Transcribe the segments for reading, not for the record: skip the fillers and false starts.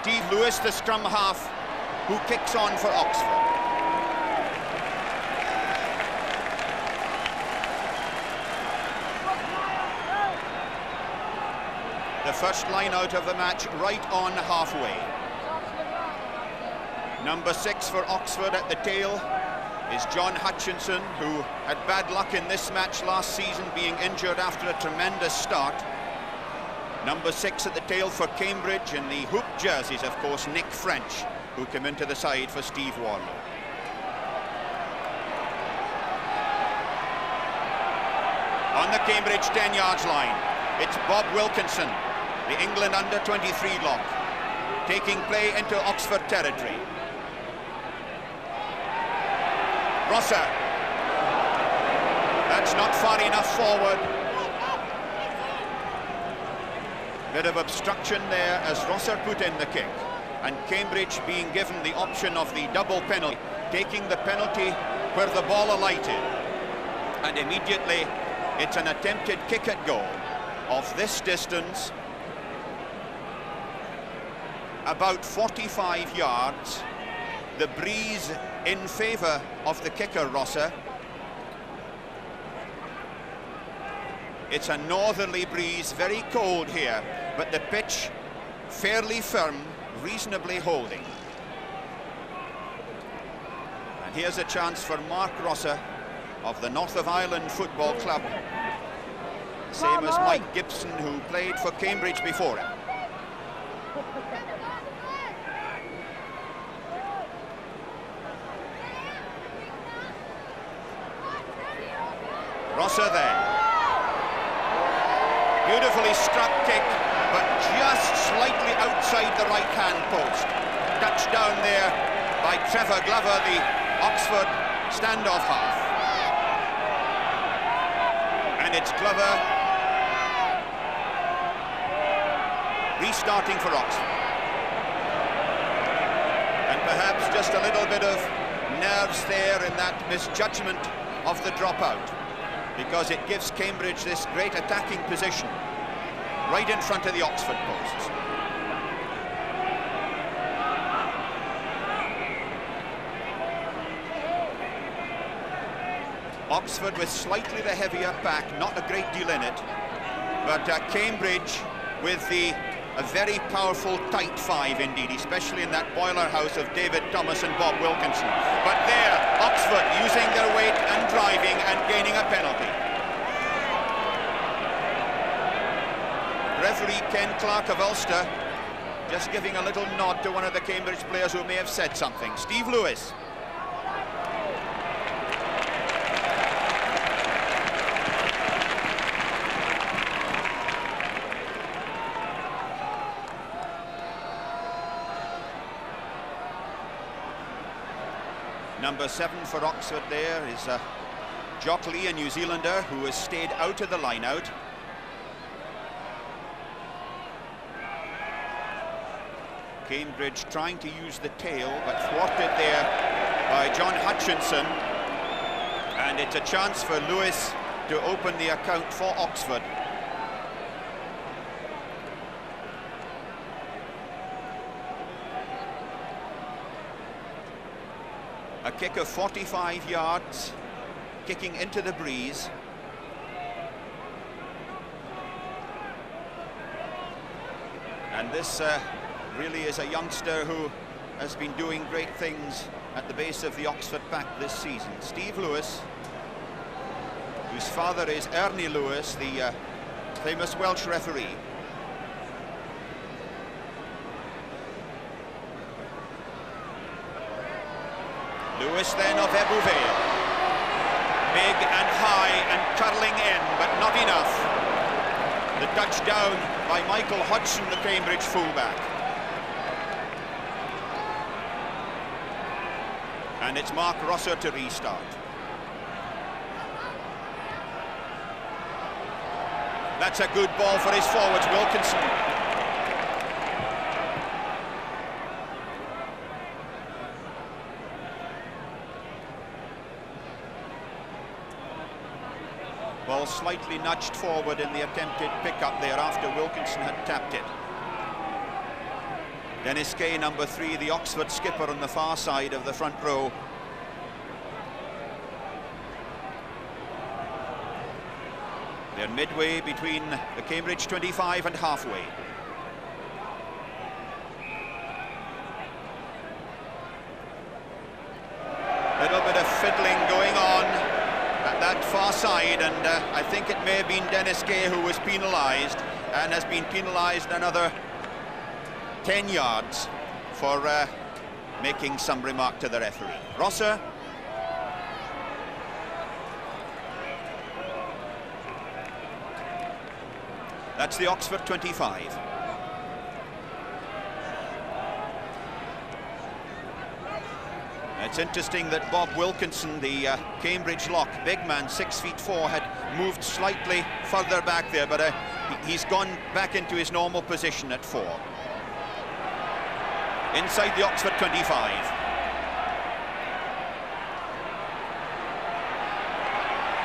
Steve Lewis, the scrum half, who kicks on for Oxford. The first line out of the match right on halfway. Number 6 for Oxford at the tail is John Hutchinson, who had bad luck in this match last season, being injured after a tremendous start. Number 6 at the tail for Cambridge, in the hoop jerseys, of course, Nick French, who came into the side for Steve Warlow. On the Cambridge 10-yard line, it's Bob Wilkinson, the England under-23 lock, taking play into Oxford territory. Rosser. That's not far enough forward. Bit of obstruction there as Rosser put in the kick, and Cambridge being given the option of the double penalty, taking the penalty where the ball alighted, and immediately it's an attempted kick at goal of this distance, about 45 yards. The breeze in favour of the kicker, Rosser. It's a northerly breeze, very cold here, but the pitch fairly firm, reasonably holding. And here's a chance for Mark Rosser of the North of Ireland Football Club, same as Mike Gibson, who played for Cambridge before him. Rosser there. Beautifully struck kick, but just slightly outside the right-hand post. Touchdown there by Trevor Glover, the Oxford standoff half. And it's Glover restarting for Oxford. And perhaps just a little bit of nerves there in that misjudgment of the dropout, because it gives Cambridge this great attacking position right in front of the Oxford posts. Oxford with slightly the heavier pack, not a great deal in it, but Cambridge with a very powerful tight five indeed, especially in that boiler house of David Thomas and Bob Wilkinson. But there, Oxford using their weight and driving and gaining a penalty. Referee Ken Clark of Ulster just giving a little nod to one of the Cambridge players who may have said something. Steve Lewis. Number 7 for Oxford there is Jock Lee, a New Zealander who has stayed out of the line-out. Cambridge trying to use the tail, but thwarted there by John Hutchinson. And it's a chance for Lewis to open the account for Oxford. A kick of 45 yards, kicking into the breeze. And this really is a youngster who has been doing great things at the base of the Oxford pack this season. Steve Lewis, whose father is Ernie Lewis, the famous Welsh referee. Lewis then of Ebbw Vale. Big and high and curling in, but not enough. The touchdown by Michael Hodgson, the Cambridge fullback. And it's Mark Rosser to restart. That's a good ball for his forwards, Wilkinson. Ball slightly nudged forward in the attempted pick-up there after Wilkinson had tapped it. Dennis Kay, number 3, the Oxford skipper on the far side of the front row. They're midway between the Cambridge 25 and halfway. Little bit of fiddling going on at that far side, and I think it may have been Dennis Kay who was penalised, and has been penalised another 10 yards for making some remark to the referee. Rosser. That's the Oxford 25. It's interesting that Bob Wilkinson, the Cambridge lock, big man, 6'4", had moved slightly further back there, but he's gone back into his normal position at 4. Inside the Oxford 25.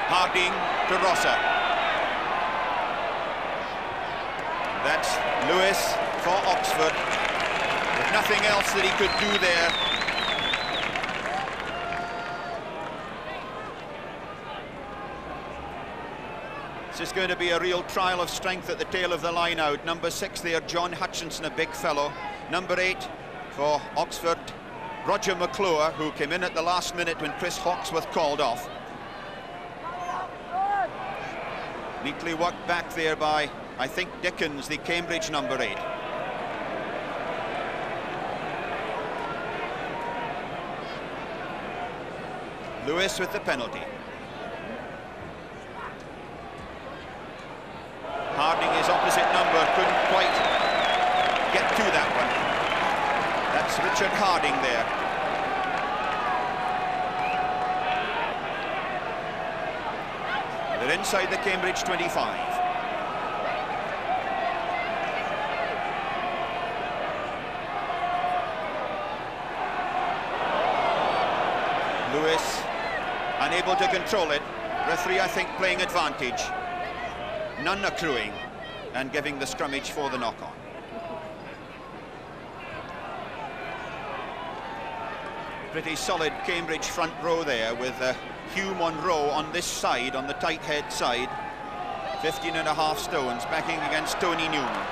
Harding to Rosser. That's Lewis for Oxford. With nothing else that he could do there. This is going to be a real trial of strength at the tail of the line out. Number 6 there, John Hutchinson, a big fellow. Number 8 for Oxford, Roger McClure, who came in at the last minute when Chris Hawksworth called off. Neatly worked back there by, I think, Dickens, the Cambridge number 8. Lewis with the penalty. Harding, his opposite number, couldn't quite get to that one. That's Richard Harding there. They're inside the Cambridge 25. Lewis unable to control it. Referee, I think, playing advantage. None accruing and giving the scrummage for the knock-on. Pretty solid Cambridge front row there with Hugh Monroe on this side, on the tight head side. 15.5 stones backing against Tony Newman.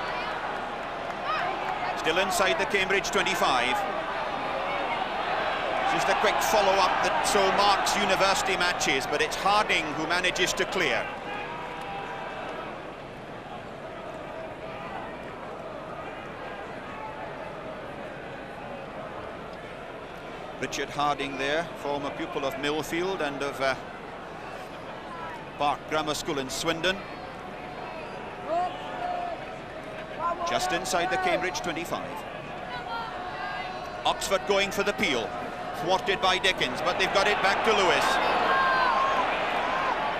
Still inside the Cambridge 25. This is the quick follow-up that so marks university matches, but it's Harding who manages to clear. Richard Harding there, former pupil of Millfield and of Park Grammar School in Swindon. Just inside the Cambridge 25. Oxford going for the peel, thwarted by Dickens, but they've got it back to Lewis.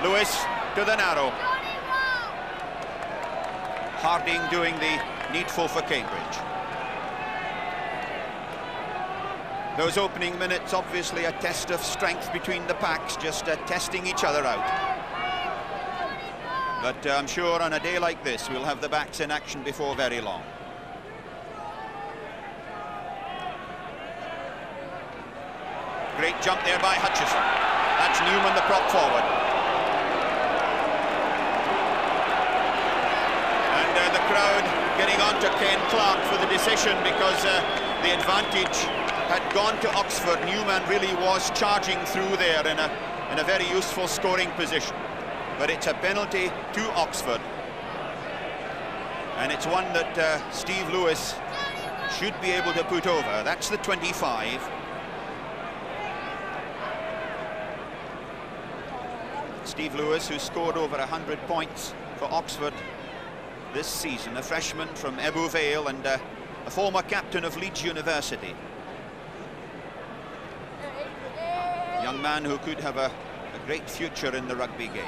Lewis to the narrow. Harding doing the needful for Cambridge. Those opening minutes, obviously a test of strength between the packs, just testing each other out. But I'm sure on a day like this, we'll have the backs in action before very long. Great jump there by Hutchison. That's Newman, the prop forward. And the crowd getting on to Ken Clark for the decision, because the advantage had gone to Oxford. Newman really was charging through there in a very useful scoring position. But it's a penalty to Oxford. And it's one that Steve Lewis should be able to put over. That's the 25. Steve Lewis, who scored over 100 points for Oxford this season, a freshman from Ebbw Vale and a former captain of Leeds University. Young man who could have a great future in the rugby game.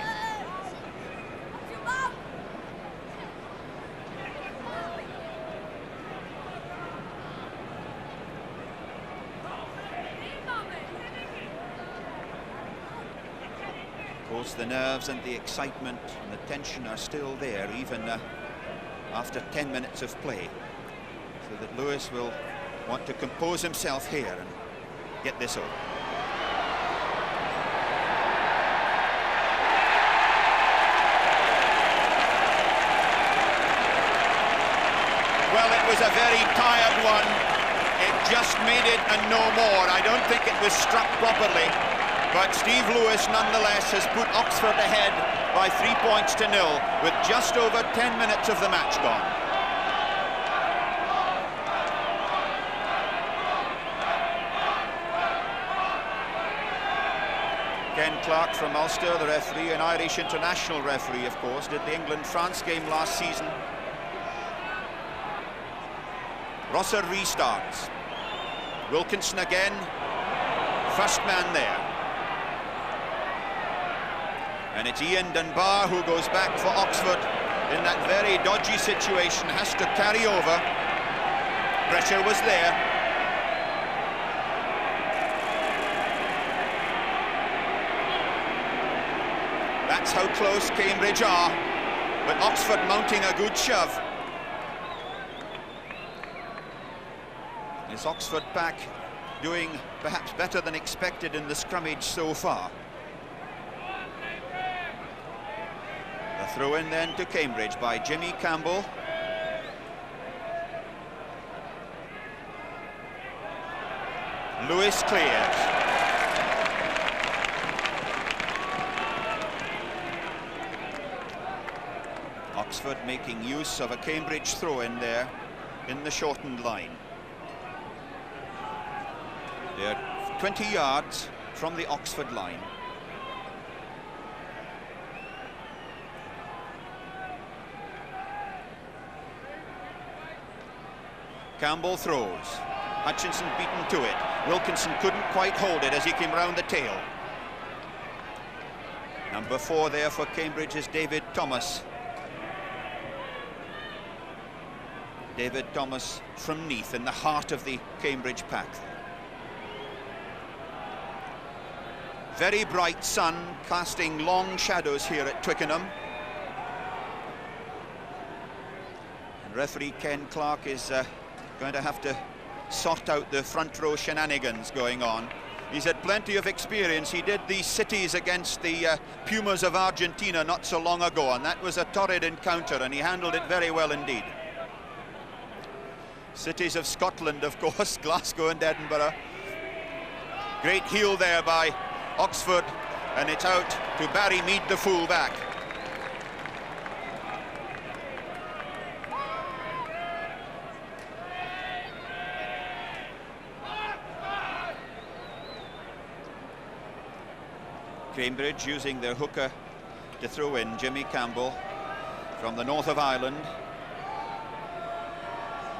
Of course, the nerves and the excitement and the tension are still there, even after 10 minutes of play. So that Lewis will want to compose himself here and get this over. Well, it was a very tired one. It just made it and no more. I don't think it was struck properly, but Steve Lewis nonetheless has put Oxford ahead by 3 points to 0 with just over 10 minutes of the match gone. Ken Clark from Ulster, the referee, an Irish international referee, of course, did the England-France game last season. Rosser restarts. Wilkinson again, first man there. And it's Ian Dunbar who goes back for Oxford in that very dodgy situation, has to carry over. Pressure was there. That's how close Cambridge are, but Oxford mounting a good shove. Is Oxford back doing perhaps better than expected in the scrummage so far? The throw in then to Cambridge by Jimmy Campbell. Lewis clears. Oxford making use of a Cambridge throw in there in the shortened line. They're 20 yards from the Oxford line. Campbell throws. Hutchinson beaten to it. Wilkinson couldn't quite hold it as he came round the tail. Number 4 there for Cambridge is David Thomas. David Thomas from Neath, in the heart of the Cambridge pack. Very bright sun casting long shadows here at Twickenham. And referee Ken Clark is going to have to sort out the front row shenanigans going on. He's had plenty of experience. He did these cities against the Pumas of Argentina not so long ago, and that was a torrid encounter, and he handled it very well indeed. Cities of Scotland, of course, Glasgow and Edinburgh. Great heel there by Oxford, and it's out to Barry Mead, the full-back. Cambridge using their hooker to throw in, Jimmy Campbell from the north of Ireland.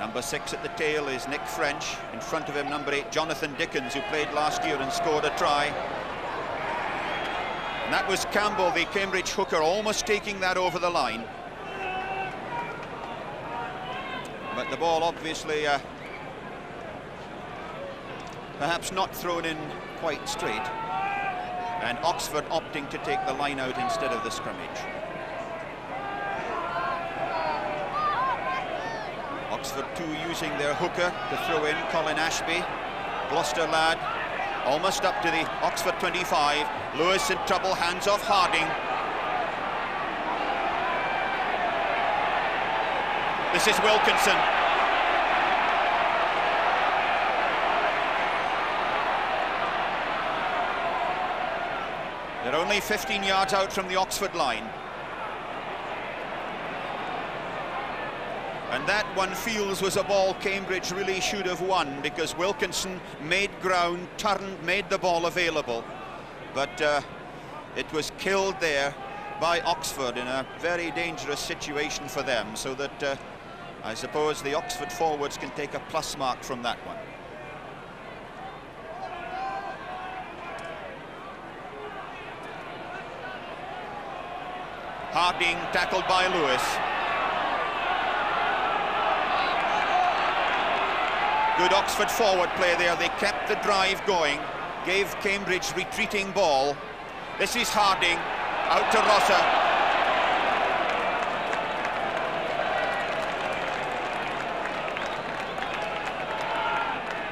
Number 6 at the tail is Nick French. In front of him, number 8, Jonathan Dickens, who played last year and scored a try. And that was Campbell, the Cambridge hooker, almost taking that over the line. But the ball obviously perhaps not thrown in quite straight. And Oxford opting to take the line out instead of the scrimmage. Oxford 2 using their hooker to throw in Colin Ashby. Gloucester lad, almost up to the Oxford 25. Lewis in trouble, hands off Harding. This is Wilkinson. They're only 15 yards out from the Oxford line. And that, one feels, was a ball Cambridge really should have won, because Wilkinson made ground, turned, made the ball available. But it was killed there by Oxford in a very dangerous situation for them, so that I suppose the Oxford forwards can take a plus mark from that one. Harding tackled by Lewis. Good Oxford forward play there. They kept the drive going, gave Cambridge retreating ball. This is Harding, out to Rosser.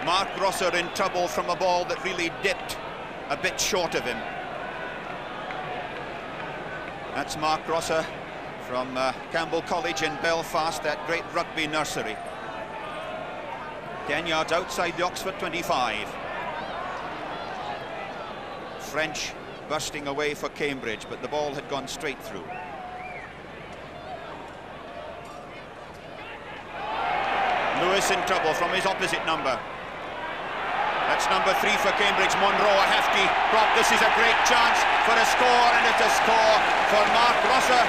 Mark Rosser in trouble from a ball that really dipped a bit short of him. That's Mark Rosser from Campbell College in Belfast, that great rugby nursery. 10 yards outside the Oxford 25. French bursting away for Cambridge, but the ball had gone straight through. Lewis in trouble from his opposite number. That's number 3 for Cambridge, Monroe, a hefty prop. This is a great chance for a score, and it's a score for Mark Rosser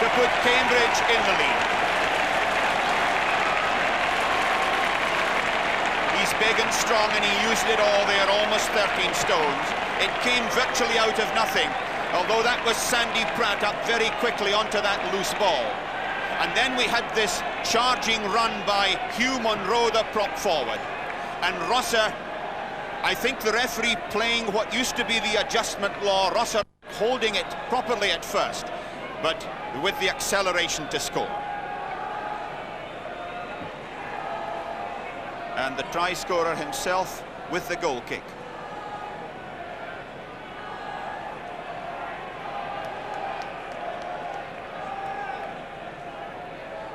to put Cambridge in the lead. He's big and strong, and he used it all there, almost 13 stones. It came virtually out of nothing, although that was Sandy Pratt up very quickly onto that loose ball. And then we had this charging run by Hugh Monroe, the prop forward. And Rosser, I think the referee playing what used to be the adjustment law, Rosser holding it properly at first, but with the acceleration to score. And the try scorer himself with the goal kick.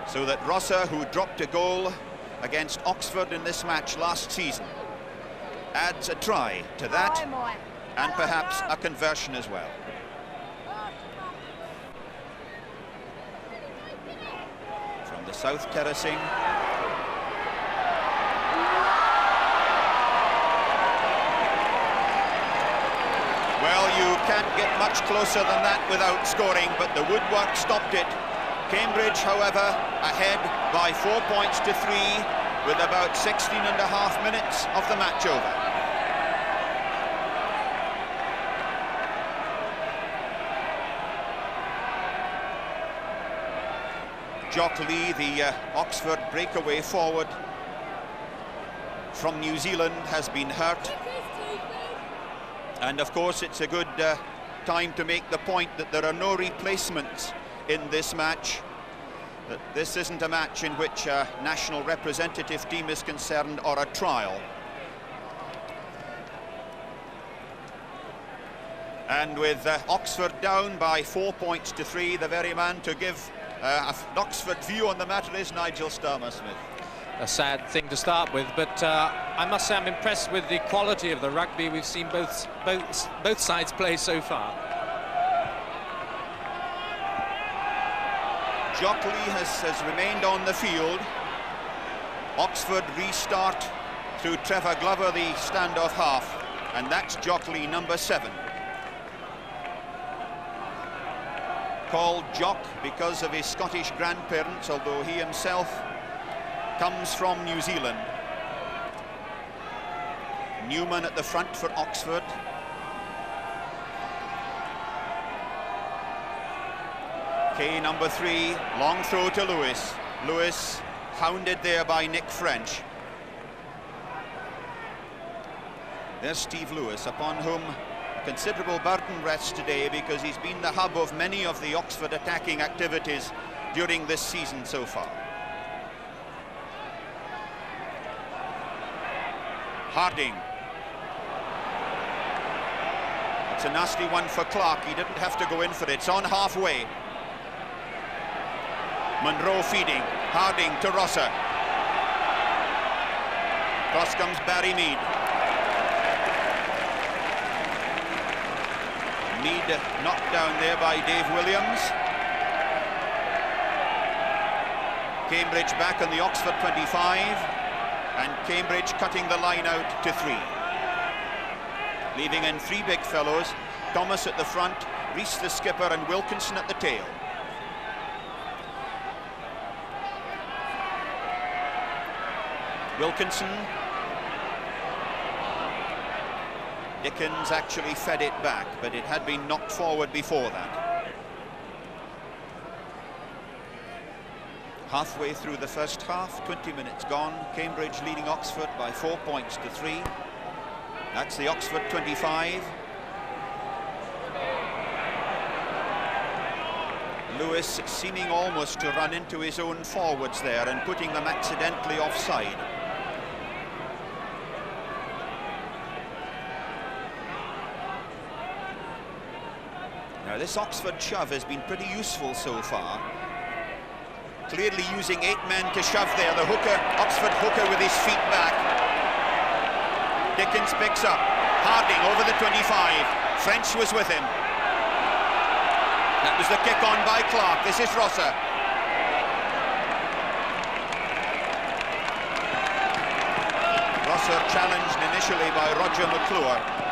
So that Rosser, who dropped a goal against Oxford in this match last season, adds a try to that, and perhaps a conversion as well. From the south terracing. Well, you can't get much closer than that without scoring, but the woodwork stopped it. Cambridge, however, ahead by 4 points to 3 with about 16.5 minutes of the match over. Jock Lee, the Oxford breakaway forward from New Zealand, has been hurt. And of course it's a good time to make the point that there are no replacements in this match. That this isn't a match in which a national representative team is concerned, or a trial. And with Oxford down by 4 points to 3, the very man to give an Oxford view on the matter is Nigel Starmer-Smith. A sad thing to start with, but I must say I'm impressed with the quality of the rugby we've seen both sides play so far. Jock Lee has remained on the field. Oxford restart through Trevor Glover, the standoff half, and that's Jock Lee, number 7. Called Jock because of his Scottish grandparents, although he himself comes from New Zealand. Newman at the front for Oxford. Kay, number 3, long throw to Lewis. Lewis hounded there by Nick French. There's Steve Lewis, upon whom considerable burden rests today, because he's been the hub of many of the Oxford attacking activities during this season so far. Harding. It's a nasty one for Clark. He didn't have to go in for it. It's on halfway. Monroe feeding. Harding to Rosser. Cross comes Barry Mead. Mead knocked down there by Dave Williams. Cambridge back on the Oxford 25, and Cambridge cutting the line out to 3. Leaving in 3 big fellows, Thomas at the front, Rees the skipper, and Wilkinson at the tail. Wilkinson. Dickens actually fed it back, but it had been knocked forward before that. Halfway through the first half, 20 minutes gone. Cambridge leading Oxford by 4 points to 3. That's the Oxford 25. Lewis seeming almost to run into his own forwards there and putting them accidentally offside. This Oxford shove has been pretty useful so far. Clearly using 8 men to shove there. The hooker, Oxford hooker with his feet back. Dickens picks up. Harding over the 25. French was with him. That was the kick on by Clark. This is Rosser. Rosser challenged initially by Roger McClure.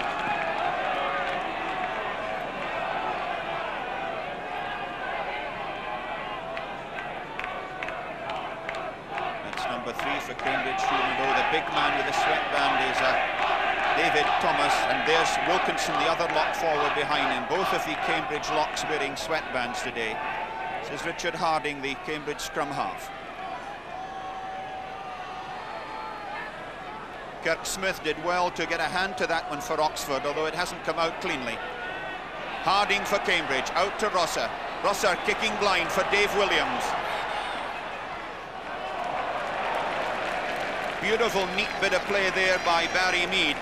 Number 3 for Cambridge, even though the big man with the sweatband is David Thomas, and there's Wilkinson, the other lock forward behind him. Both of the Cambridge locks wearing sweatbands today. This is Richard Harding, the Cambridge scrum half. Kirk Smith did well to get a hand to that one for Oxford, although it hasn't come out cleanly. Harding for Cambridge, out to Rosser. Rosser kicking blind for Dave Williams. Beautiful, neat bit of play there by Barry Mead.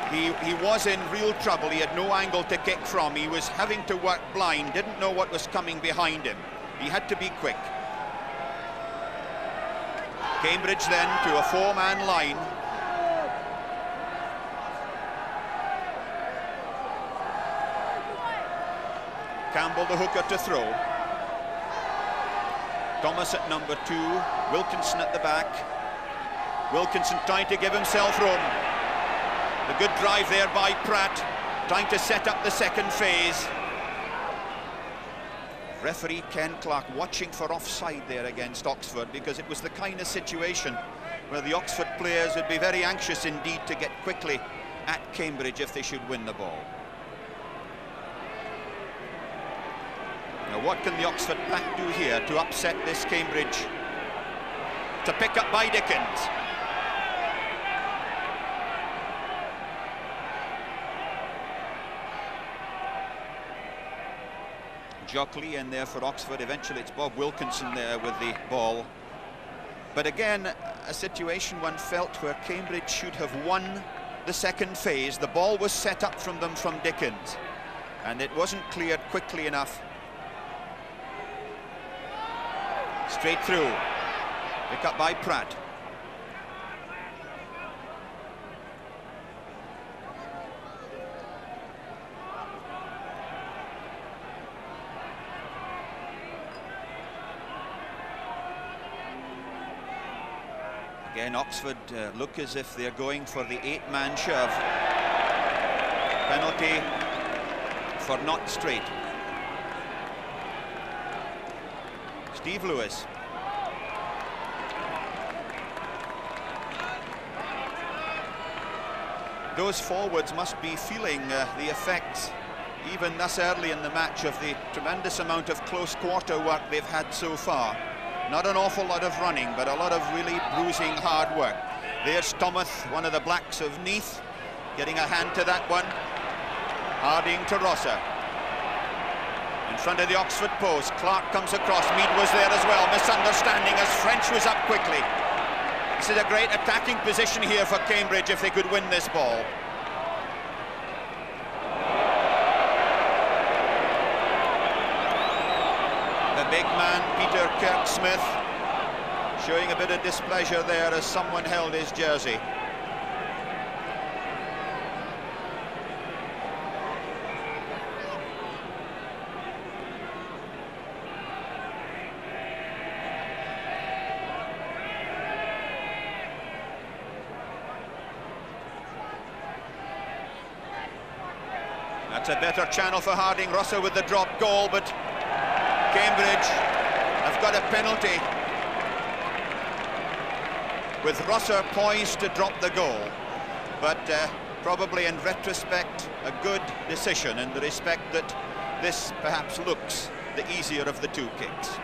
He was in real trouble. He had no angle to kick from. He was having to work blind, didn't know what was coming behind him. He had to be quick. Cambridge then to a 4-man line. Campbell the hooker to throw. Thomas at number 2, Wilkinson at the back. Wilkinson trying to give himself room. The good drive there by Pratt, trying to set up the second phase. Referee Ken Clark watching for offside there against Oxford, because it was the kind of situation where the Oxford players would be very anxious indeed to get quickly at Cambridge if they should win the ball. Now what can the Oxford pack do here to upset this Cambridge? To pick up by Dickens. Jockley in there for Oxford. Eventually it's Bob Wilkinson there with the ball. But again, a situation one felt where Cambridge should have won the second phase. The ball was set up from them from Dickens, and it wasn't cleared quickly enough. Straight through. Pick up by Pratt. Again, Oxford look as if they're going for the 8-man shove. Penalty for not straight. Steve Lewis. Those forwards must be feeling the effects, even thus early in the match, of the tremendous amount of close quarter work they've had so far. Not an awful lot of running, but a lot of really bruising hard work. There's Thomas, one of the blacks of Neath, getting a hand to that one. Harding to Rosser. In front of the Oxford post, Clark comes across. Mead was there as well. Misunderstanding as French was up quickly. This is a great attacking position here for Cambridge if they could win this ball. The big man, Peter Kirk-Smith, showing a bit of displeasure there as someone held his jersey. That's a better channel for Harding. Rosser with the drop goal, but Cambridge have got a penalty, with Rosser poised to drop the goal. But probably in retrospect a good decision, in the respect that this perhaps looks the easier of the two kicks.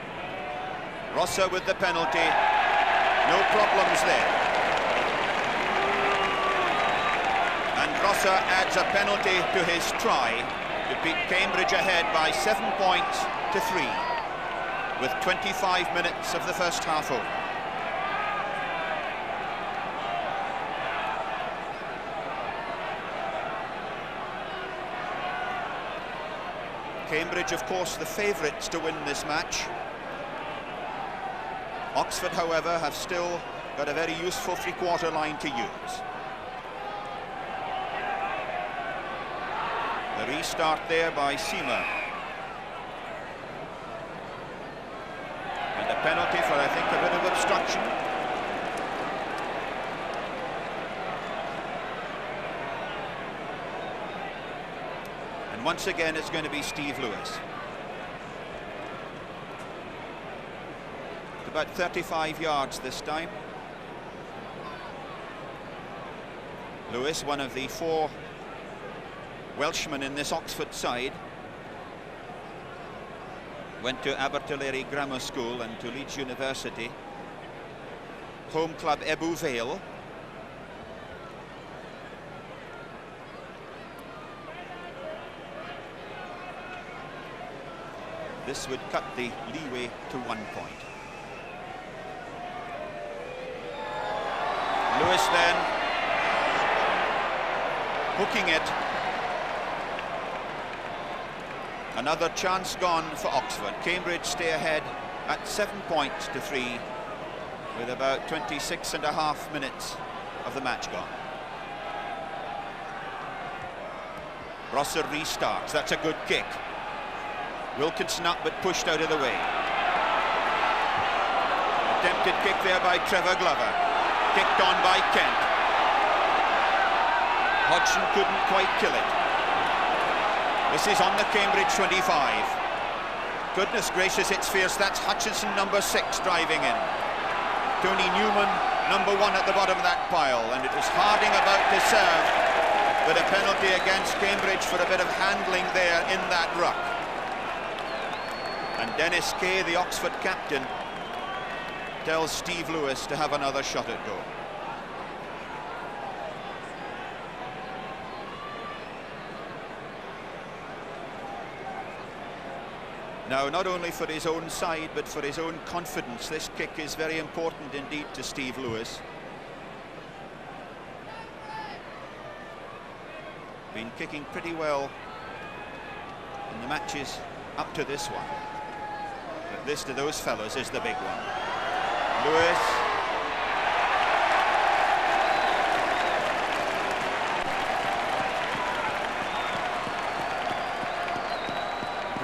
Rosser with the penalty, no problems there. And Rosser adds a penalty to his try to beat Cambridge ahead by 7 points to 3, with 25 minutes of the first half over. Cambridge, of course, the favourites to win this match. Oxford, however, have still got a very useful three-quarter line to use. The restart there by Seamer. And a penalty for, I think, a bit of obstruction. And once again, it's going to be Steve Lewis. About 35 yards this time. Lewis, one of the 4 Welshmen in this Oxford side, went to Abertillery Grammar School and to Leeds University. Home club Ebbw Vale. This would cut the leeway to 1 point. Lewis then hooking it. Another chance gone for Oxford. Cambridge stay ahead at 7 points to 3 with about 26.5 minutes of the match gone. Rosser restarts. That's a good kick. Wilkinson up but pushed out of the way. Attempted kick there by Trevor Glover. Kicked on by Kent. Hodgson couldn't quite kill it. This is on the Cambridge 25. Goodness gracious, it's fierce. That's Hutchinson, number 6, driving in. Tony Newman, number 1 at the bottom of that pile. And it was Harding about to serve, but a penalty against Cambridge for a bit of handling there in that ruck. And Dennis Kay, the Oxford captain, tells Steve Lewis to have another shot at goal. Now, not only for his own side, but for his own confidence, this kick is very important indeed to Steve Lewis. Been kicking pretty well in the matches up to this one. But this, to those fellows, is the big one. Lewis.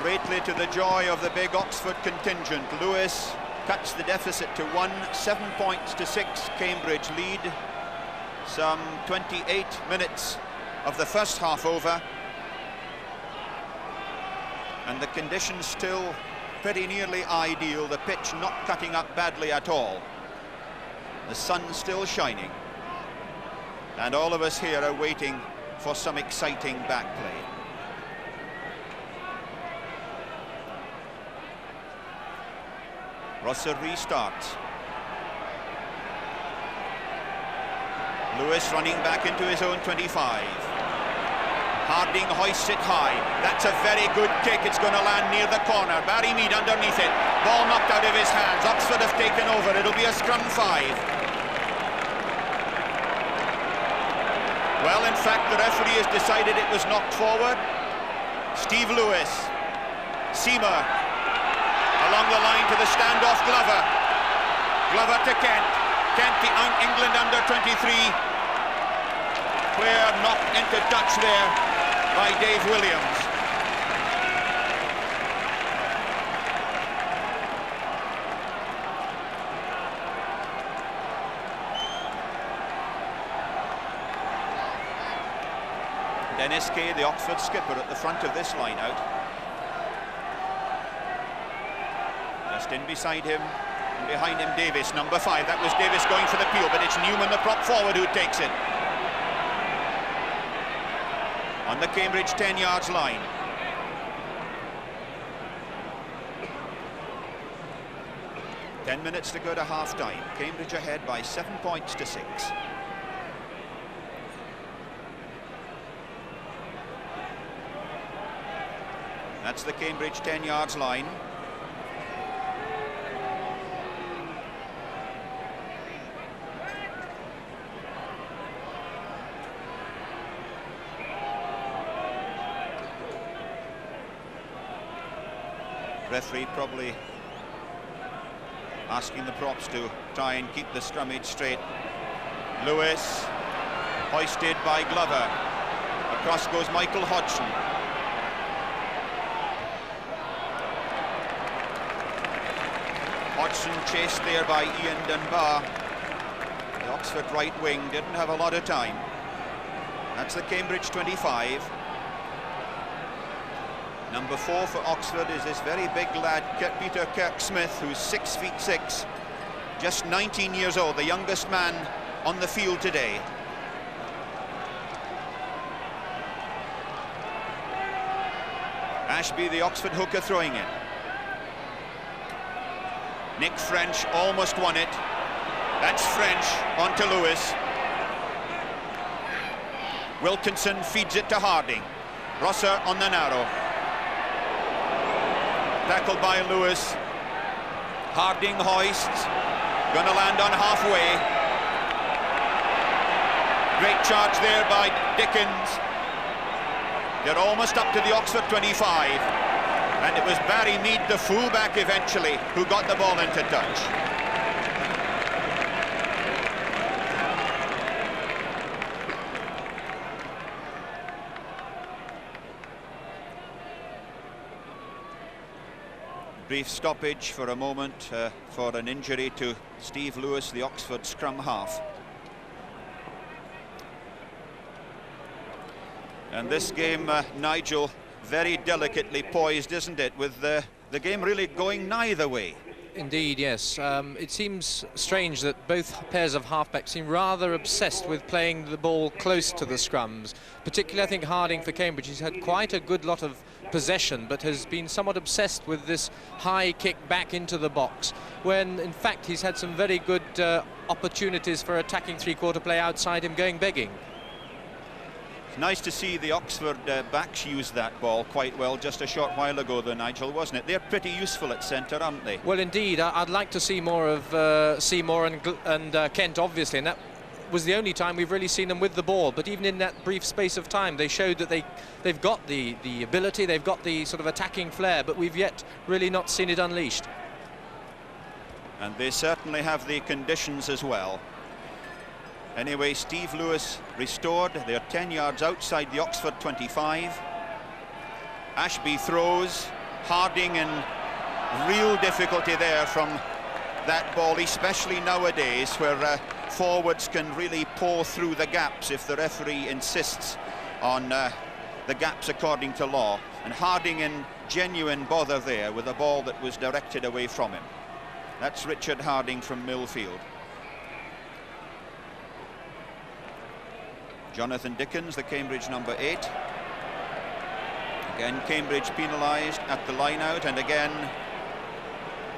Greatly to the joy of the big Oxford contingent, Lewis cuts the deficit to 1, 7 points to 6, Cambridge lead. Some 28 minutes of the first half over. And the conditions still pretty nearly ideal, the pitch not cutting up badly at all. The sun still shining. And all of us here are waiting for some exciting back play. Rosser restarts. Lewis running back into his own 25. Harding hoists it high. That's a very good kick. It's going to land near the corner. Barry Mead underneath it. Ball knocked out of his hands. Oxford have taken over. It'll be a scrum 5. Well, in fact, the referee has decided it was knocked forward. Steve Lewis. Seamer. Along the line to the standoff, Glover. Glover to Kent. Kent, the England under-23 player, knocked into touch there by Dave Williams. Dennis Kay, the Oxford skipper, at the front of this line out. Just in beside him, and behind him Davis, number 5. That was Davis going for the peel, but it's Newman, the prop forward, who takes it. On the Cambridge 10 yards line. Ten minutes to go to half-time. Cambridge ahead by 7 points to 6. That's the Cambridge 10 yards line. referee probably asking the props to try and keep the scrummage straight. Lewis, hoisted by Glover. Across goes Michael Hodgson. Hodgson chased there by Ian Dunbar. The Oxford right wing didn't have a lot of time. That's the Cambridge 25. Number 4 for Oxford is this very big lad, Peter Kirk-Smith, who's 6'6", just 19 years old, the youngest man on the field today. Ashby, the Oxford hooker, throwing it. Nick French almost won it. That's French onto Lewis. Wilkinson feeds it to Harding. Rosser on the narrow. Tackled by Lewis. Harding hoists. Gonna land on halfway. Great charge there by Dickens. They're almost up to the Oxford 25. And it was Barry Mead, the fullback, eventually, who got the ball into touch. Brief stoppage for a moment for an injury to Steve Lewis, the Oxford scrum half. And this game, Nigel, very delicately poised, isn't it, with the game really going neither way. Indeed, yes. It seems strange that both pairs of halfbacks seem rather obsessed with playing the ball close to the scrums. Particularly, I think, Harding for Cambridge. He's had quite a good lot of possession, but has been somewhat obsessed with this high kick back into the box, when, in fact, he's had some very good opportunities for attacking three-quarter play outside him going begging. Nice to see the Oxford backs use that ball quite well just a short while ago, though, Nigel, wasn't it? They're pretty useful at centre, aren't they? Well, indeed. I'd like to see more of Seymour and Kent, obviously, and that was the only time we've really seen them with the ball. But even in that brief space of time, they showed that they've got the ability, they've got the sort of attacking flair, but we've yet really not seen it unleashed. And they certainly have the conditions as well. Anyway, Steve Lewis restored. They're 10 yards outside the Oxford 25. Ashby throws. Harding in real difficulty there from that ball, especially nowadays, where forwards can really pour through the gaps if the referee insists on the gaps according to law. And Harding in genuine bother there with a ball that was directed away from him. That's Richard Harding from Millfield. Jonathan Dickens, the Cambridge number 8. Again, Cambridge penalised at the line-out, and again,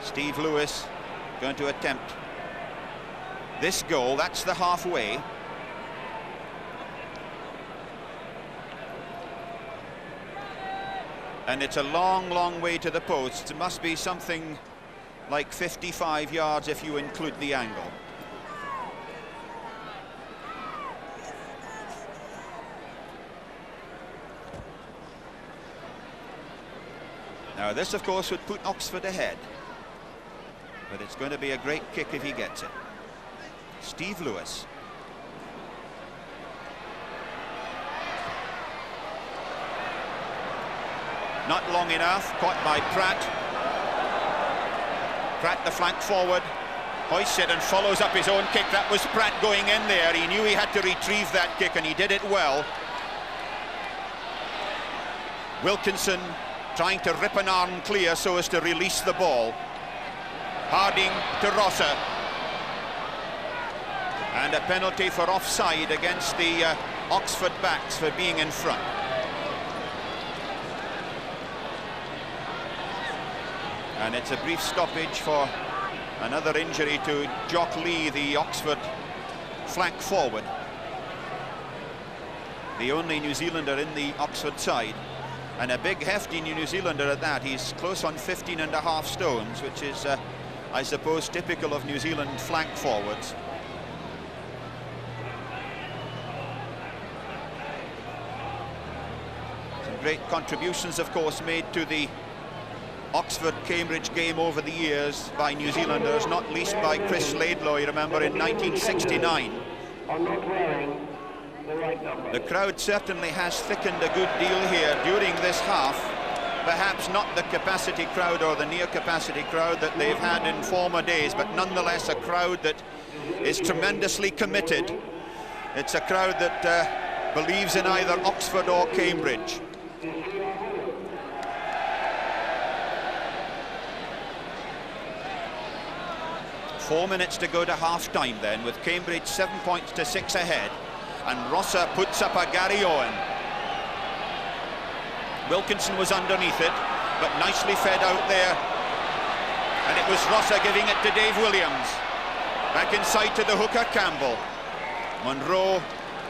Steve Lewis going to attempt this goal. That's the halfway. And it's a long, long way to the post. It must be something like 55 yards if you include the angle. Now this, of course, would put Oxford ahead, but it's going to be a great kick if he gets it. Steve Lewis. Not long enough, caught by Pratt. Pratt, the flank forward, hoists it and follows up his own kick. That was Pratt going in there. He knew he had to retrieve that kick, and he did it well. Wilkinson trying to rip an arm clear so as to release the ball. Harding to Rosser. And a penalty for offside against the Oxford backs for being in front. And it's a brief stoppage for another injury to Jock Lee, the Oxford flank forward. The only New Zealander in the Oxford side. And a big, hefty New Zealander at that. He's close on 15.5 stones, which is, I suppose, typical of New Zealand flank forwards. Some great contributions, of course, made to the Oxford-Cambridge game over the years by New Zealanders, not least by Chris Laidlaw, you remember, in 1969. The crowd certainly has thickened a good deal here during this half. Perhaps not the capacity crowd or the near capacity crowd that they've had in former days, but nonetheless a crowd that is tremendously committed. It's a crowd that believes in either Oxford or Cambridge. Four minutes to go to half-time then, with Cambridge 7 points to 6 ahead. And Rosser puts up a Gary Owen. Wilkinson was underneath it, but nicely fed out there. And it was Rosser giving it to Dave Williams. Back inside to the hooker Campbell. Monroe,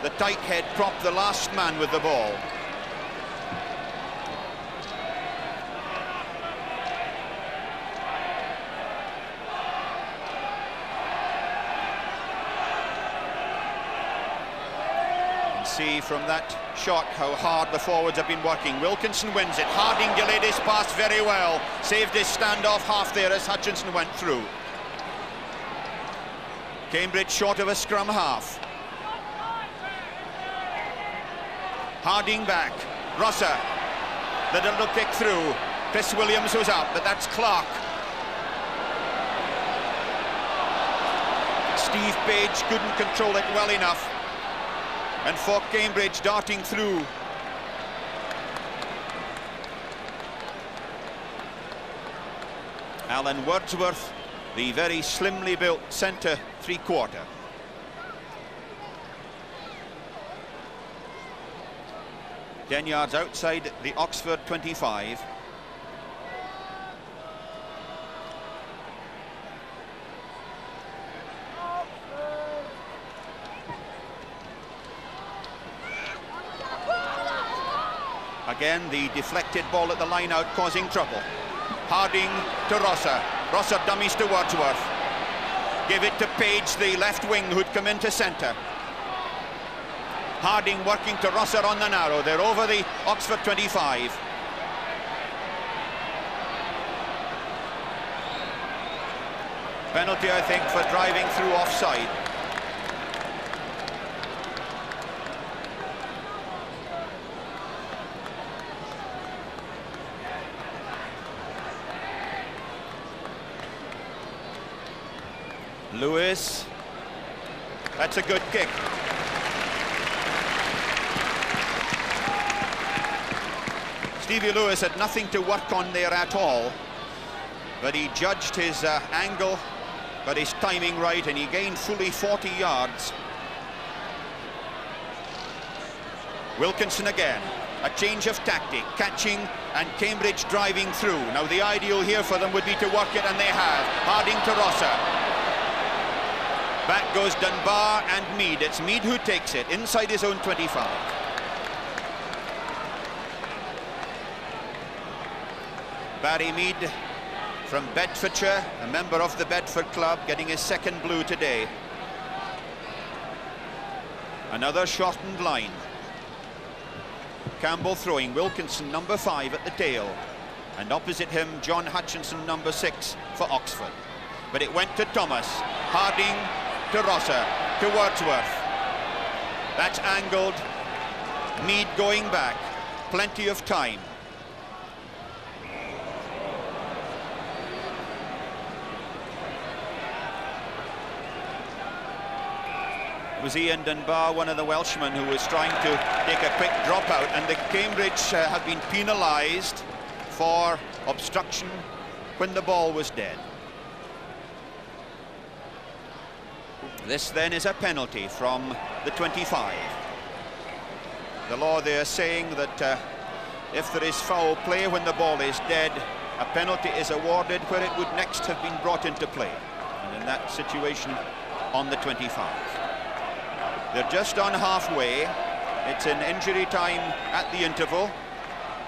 the tight head, propped the last man with the ball. See from that shot how hard the forwards have been working. Wilkinson wins it. Harding delayed his pass very well. Saved his standoff half there as Hutchinson went through. Cambridge short of a scrum half. Harding back. Rosser. Little kick through. Chris Williams was up, but that's Clark. Steve Page couldn't control it well enough. And for Cambridge darting through. Alan Wordsworth, the very slimly built centre three-quarter. 10 yards outside the Oxford 25. Again, the deflected ball at the line out causing trouble. Harding to Rosser. Rosser dummies to Wordsworth. Give it to Page, the left wing, who'd come into centre. Harding working to Rosser on the narrow. They're over the Oxford 25. Penalty, I think, for driving through offside. Lewis, that's a good kick. Stevie Lewis had nothing to work on there at all, but he judged his angle, got his timing right, and he gained fully 40 yards. Wilkinson again, a change of tactic, catching and Cambridge driving through. Now the ideal here for them would be to work it, and they have. Harding to Rosser. Back goes Dunbar and Mead. It's Mead who takes it inside his own 25. Barry Mead from Bedfordshire, a member of the Bedford club, getting his second blue today. Another shortened line. Campbell throwing, Wilkinson number 5 at the tail. And opposite him, John Hutchinson number 6 for Oxford. But it went to Thomas. Harding to Rosser, to Wordsworth. That's angled. Mead going back. Plenty of time. It was Ian Dunbar, one of the Welshmen, who was trying to take a quick dropout, and the Cambridge have been penalised for obstruction when the ball was dead. This then is a penalty from the 25. The law there saying that if there is foul play when the ball is dead, a penalty is awarded where it would next have been brought into play. And in that situation, on the 25. They're just on halfway. It's an injury time at the interval.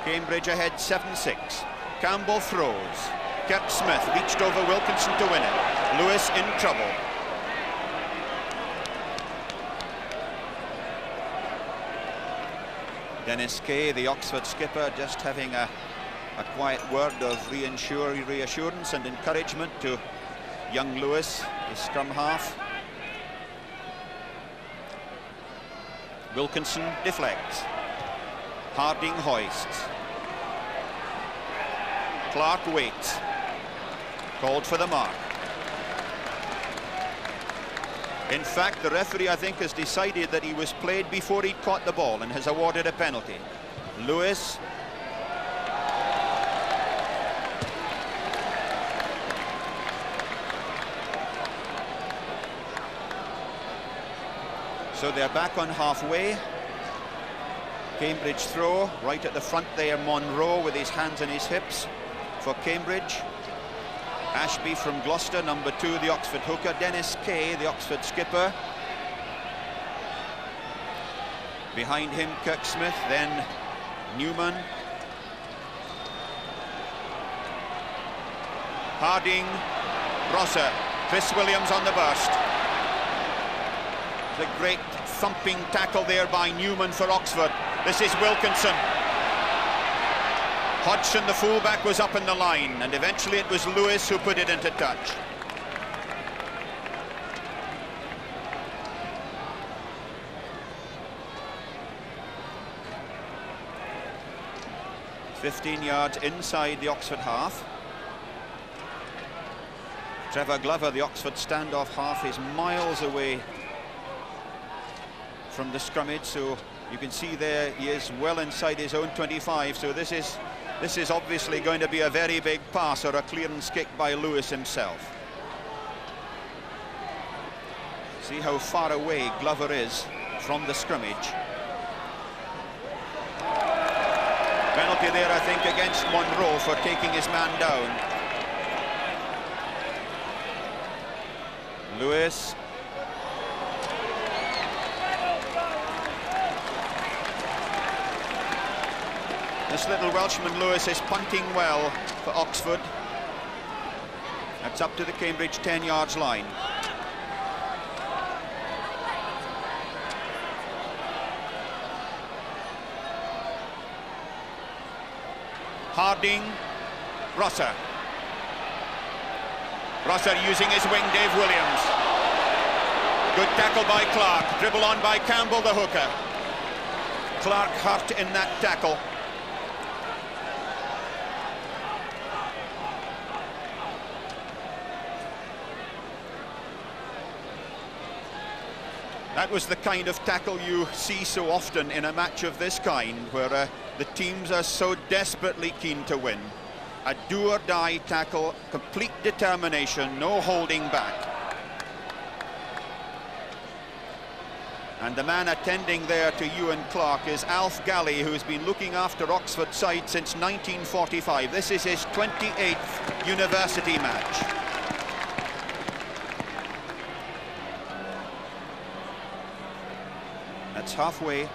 Cambridge ahead 7-6. Campbell throws. Kirk Smith reached over Wilkinson to win it. Lewis in trouble. Dennis Kay, the Oxford skipper, just having a a quiet word of reassurance and encouragement to young Lewis, his scrum half. Wilkinson deflects. Harding hoists. Clark waits. Called for the mark. In fact, the referee, I think, has decided that he was played before he'd caught the ball and has awarded a penalty. Lewis. So they're back on halfway. Cambridge throw, right at the front there, Monroe with his hands on his hips for Cambridge. Ashby from Gloucester, number 2, the Oxford hooker. Dennis Kay, the Oxford skipper. Behind him, Kirk-Smith, then Newman. Harding, Rosser, Chris Williams on the burst. The great thumping tackle there by Newman for Oxford. This is Wilkinson. Hodgson, the fullback, was up in the line, and eventually it was Lewis who put it into touch. "15 yards inside the Oxford half. Trevor Glover, the Oxford standoff half, is miles away from the scrummage, so you can see there he is well inside his own 25, so this is obviously going to be a very big pass or a clearance kick by Lewis himself. See how far away Glover is from the scrimmage. Penalty there, I think, against Monroe for taking his man down. Lewis. This little Welshman Lewis is punting well for Oxford. That's up to the Cambridge 10 yards line. Harding, Rosser. Rosser using his wing, Dave Williams. Good tackle by Clark, dribble on by Campbell, the hooker. Clark hurt in that tackle. That was the kind of tackle you see so often in a match of this kind, where the teams are so desperately keen to win. A do-or-die tackle, complete determination, no holding back. And the man attending there to Ewan Clark is Alf Galley, who's been looking after Oxford's side since 1945. This is his 28th university match. That's halfway.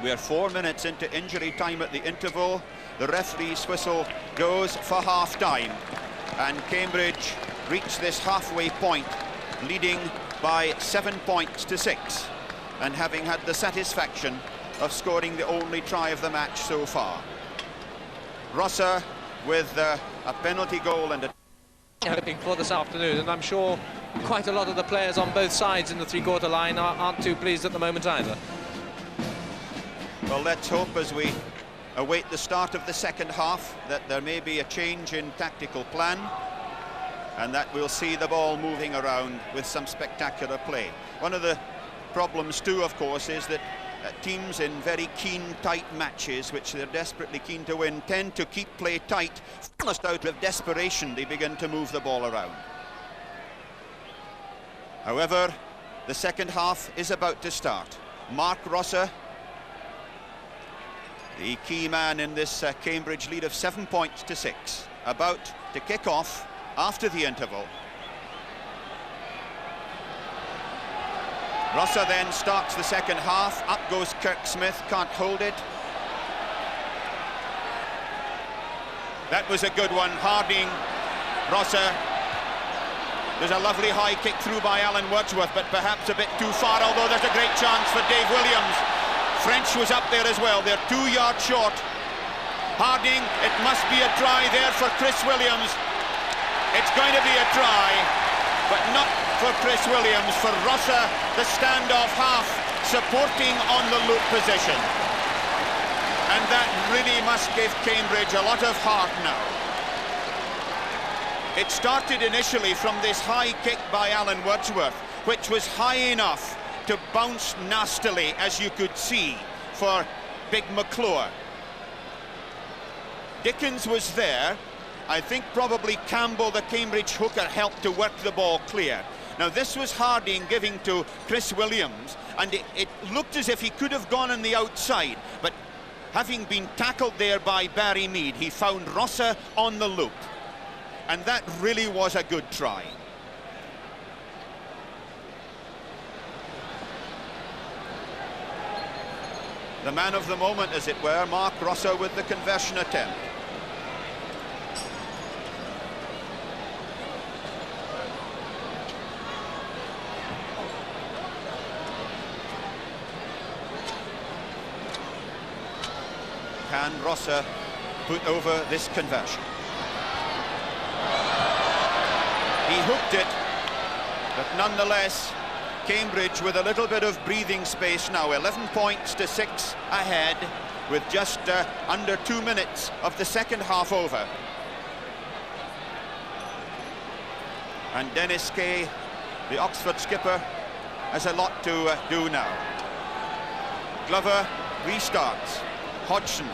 We are 4 minutes into injury time at the interval. The referee's whistle goes for half-time. And Cambridge reach this halfway point, leading by 7 points to 6, and having had the satisfaction of scoring the only try of the match so far. Rosser with a penalty goal and a... Hoping for this afternoon, and I'm sure quite a lot of the players on both sides in the three-quarter line aren't too pleased at the moment either. Well, let's hope as we await the start of the second half that there may be a change in tactical plan and that we'll see the ball moving around with some spectacular play. One of the problems too, of course, is that teams in very keen, tight matches, which they're desperately keen to win, tend to keep play tight. Almost out of desperation, they begin to move the ball around. However, the second half is about to start. Mark Rosser, the key man in this Cambridge lead of 7 points to 6, about to kick off after the interval. Rosser then starts the second half. Up goes Kirk-Smith, can't hold it. That was a good one. Harding, Rosser, There's a lovely high kick through by Alan Wordsworth, but perhaps a bit too far, although there's a great chance for Dave Williams. French was up there as well. They're 2 yards short. Harding, it must be a try there for Chris Williams. It's going to be a try, but not for Chris Williams, for Rosser, the standoff half, supporting on the loop position. And that really must give Cambridge a lot of heart now. It started initially from this high kick by Alan Wordsworth, which was high enough to bounce nastily, as you could see, for Big McClure. Dickens was there. I think probably Campbell, the Cambridge hooker, helped to work the ball clear. Now this was Harding giving to Chris Williams, and it looked as if he could have gone on the outside, but having been tackled there by Barry Mead, he found Rosser on the loop. And that really was a good try. The man of the moment, as it were, Mark Rosser with the conversion attempt. Can Rosser put over this conversion? He hooked it, but nonetheless, Cambridge with a little bit of breathing space now. 11 points to 6 ahead, with just under 2 minutes of the second half over. And Dennis Kay, the Oxford skipper, has a lot to do now. Glover restarts. Hodgson,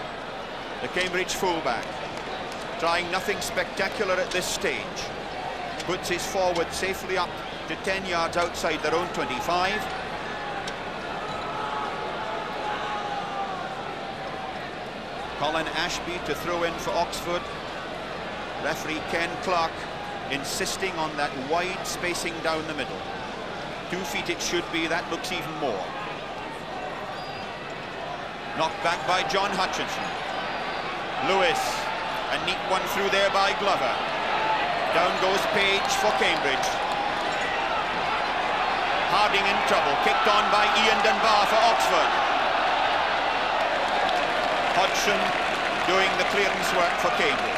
the Cambridge fullback, trying nothing spectacular at this stage. Puts his forward safely up to 10 yards outside their own 25. Colin Ashby to throw in for Oxford. Referee Ken Clark insisting on that wide spacing down the middle. 2 feet it should be, that looks even more. Knocked back by John Hutchinson. Lewis, a neat one through there by Glover. Down goes Page for Cambridge. Harding in trouble, kicked on by Ian Dunbar for Oxford. Hodgson doing the clearance work for Cambridge.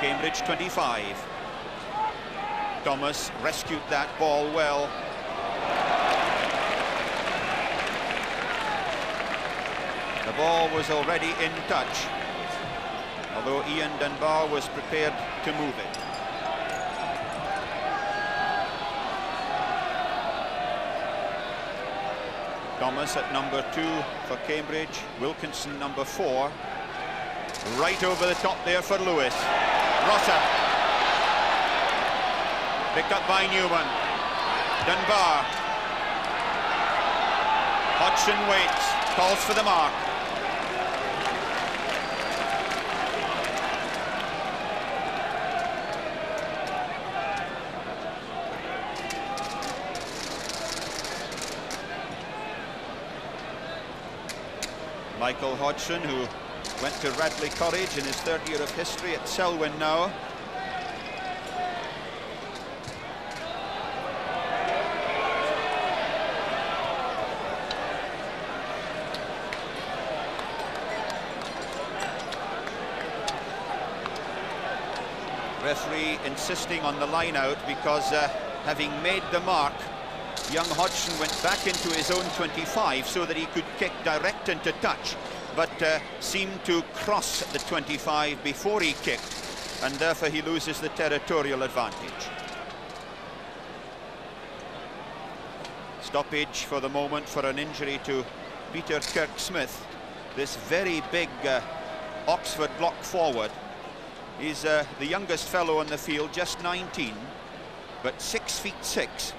Cambridge 25. Thomas rescued that ball well. The ball was already in touch, although Ian Dunbar was prepared to move it. Thomas at number 2 for Cambridge, Wilkinson number 4. Right over the top there for Lewis. Rosser. Picked up by Newman. Dunbar. Hodgson waits, calls for the mark. Michael Hodgson, who went to Radley College in his 3rd year of history at Selwyn now. Referee insisting on the line out because having made the mark, young Hodgson went back into his own 25 so that he could kick direct into touch, but seemed to cross the 25 before he kicked, and therefore he loses the territorial advantage. Stoppage for the moment for an injury to Peter Kirk-Smith, this very big Oxford block forward. He's the youngest fellow on the field, just 19, but 6'6".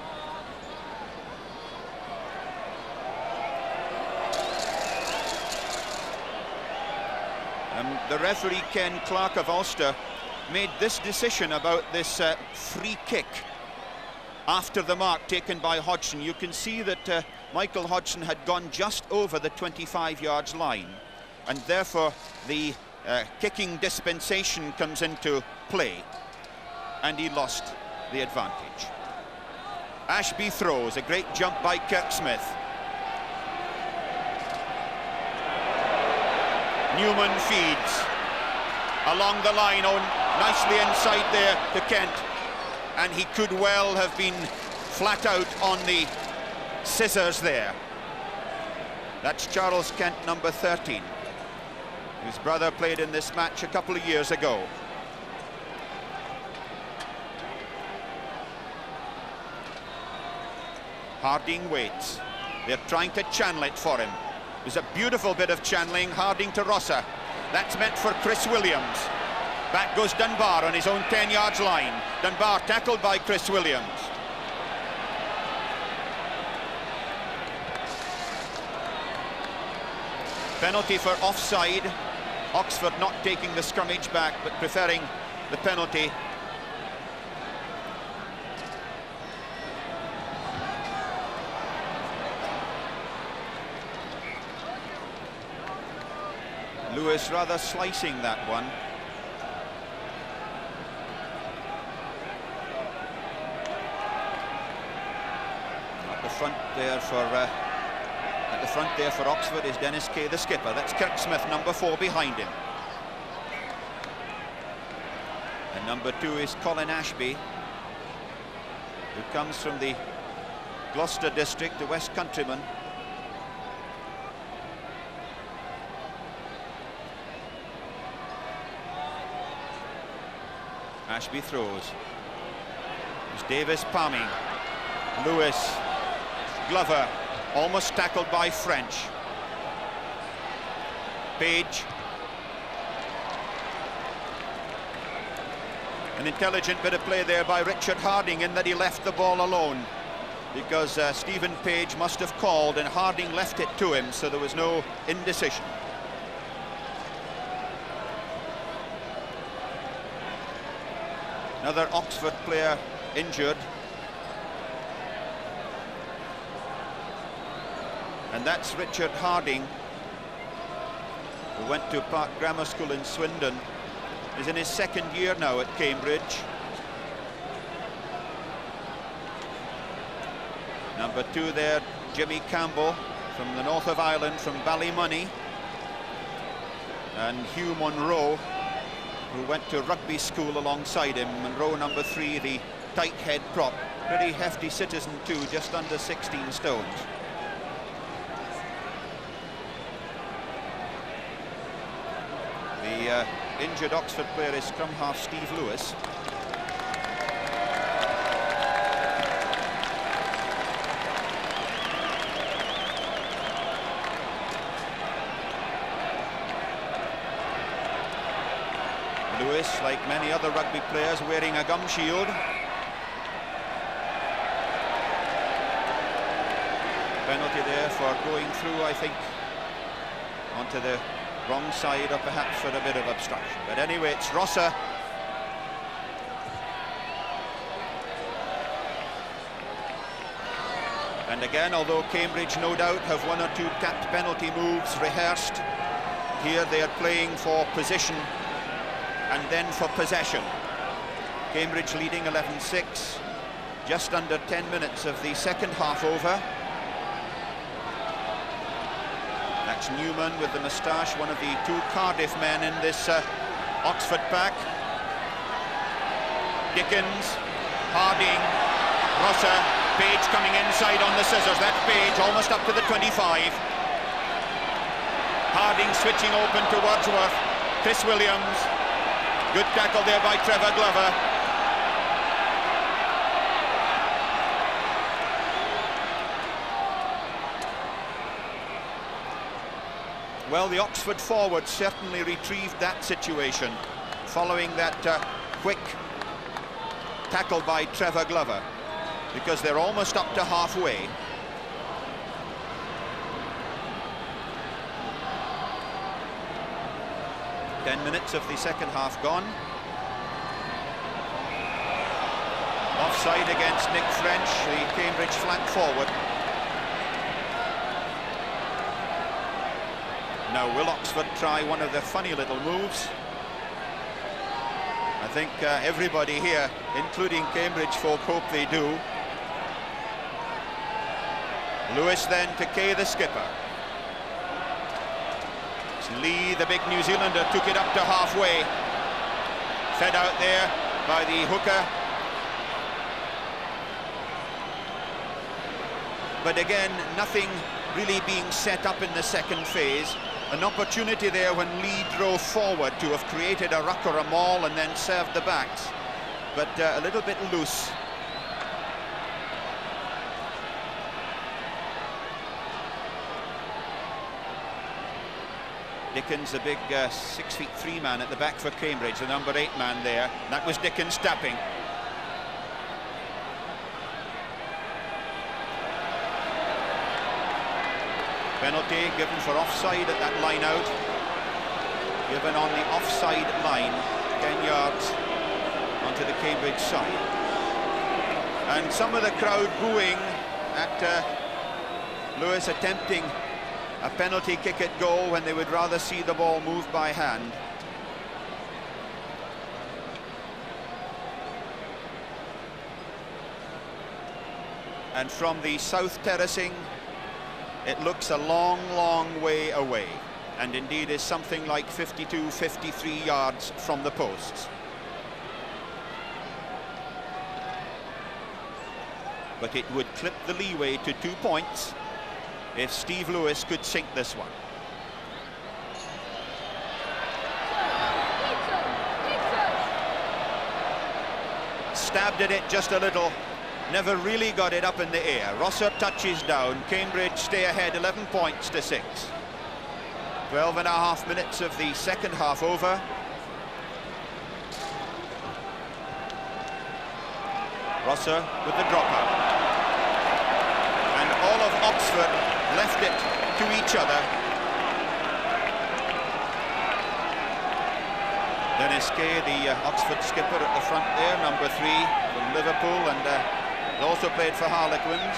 The referee, Ken Clark of Ulster, made this decision about this free kick after the mark taken by Hodgson. You can see that Michael Hodgson had gone just over the 25 yards line, and therefore the kicking dispensation comes into play, and he lost the advantage. Ashby throws, a great jump by Kirk Smith. Newman feeds along the line, nicely inside there to Kent, and he could well have been flat out on the scissors there. That's Charles Kent, number 13, whose brother played in this match a couple of years ago. Harding waits. They're trying to channel it for him. It was a beautiful bit of channeling. Harding to Rosser. That's meant for Chris Williams. Back goes Dunbar on his own 10 yards line. Dunbar tackled by Chris Williams. Penalty for offside. Oxford not taking the scrummage back, but preferring the penalty. Lewis rather slicing that one. At the front there for Oxford is Dennis Kay, the skipper. That's Kirk Smith, number 4, behind him. And number 2 is Colin Ashby, who comes from the Gloucester district, the West Countryman. Ashby throws. There's Davis palming. Lewis, Glover, almost tackled by French. Page. An intelligent bit of play there by Richard Harding, in that he left the ball alone, because Stephen Page must have called and Harding left it to him, so there was no indecision. Another Oxford player injured. And that's Richard Harding, who went to Park Grammar School in Swindon. Is in his 2nd year now at Cambridge. Number 2 there, Jimmy Campbell, from the north of Ireland, from Ballymoney. And Hugh Monroe, who went to rugby school alongside him. Monroe, number 3, the tight head prop. Pretty hefty citizen too, just under 16 stones. The injured Oxford player is scrum half Steve Lewis. Lewis, like many other rugby players, wearing a gum shield. Penalty there for going through, I think, onto the wrong side, or perhaps for a bit of obstruction. But anyway, it's Rosser. And again, although Cambridge no doubt have 1 or 2 capped penalty moves rehearsed, here they are playing for position and then for possession. Cambridge leading 11-6, just under 10 minutes of the second half over. That's Newman with the moustache, one of the 2 Cardiff men in this Oxford pack. Dickens, Harding, Rosser, Page coming inside on the scissors. That's Page, almost up to the 25. Harding switching open to Wordsworth. Chris Williams. Good tackle there by Trevor Glover. Well, the Oxford forward certainly retrieved that situation following that quick tackle by Trevor Glover, because they're almost up to halfway. Ten minutes of the second half gone. Offside against Nick French, the Cambridge flank forward. Now will Oxford try one of their funny little moves? I think everybody here, including Cambridge folk, hope they do. Lewis then to Kay, the skipper. Lee, the big New Zealander, took it up to halfway. Fed out there by the hooker. But again, nothing really being set up in the second phase. An opportunity there when Lee drove forward to have created a ruck or a maul and then served the backs. But a little bit loose. Dickens, the big 6'3" man at the back for Cambridge, the number 8 man there. That was Dickens tapping. Penalty given for offside at that line out. Given on the offside line, 10 yards onto the Cambridge side. And some of the crowd booing at Lewis attempting a penalty kick at goal when they would rather see the ball moved by hand. And from the south terracing, it looks a long, long way away, and indeed is something like 52, 53 yards from the posts. But it would clip the leeway to 2 points if Steve Lewis could sink this one. Stabbed at it just a little. Never really got it up in the air. Rosser touches down. Cambridge stay ahead 11 points to 6. 12.5 minutes of the second half over. Rosser with the dropout. And all of Oxford left it to each other. Dennis Kay, the Oxford skipper at the front there, number 3 from Liverpool, and also played for Harlequins.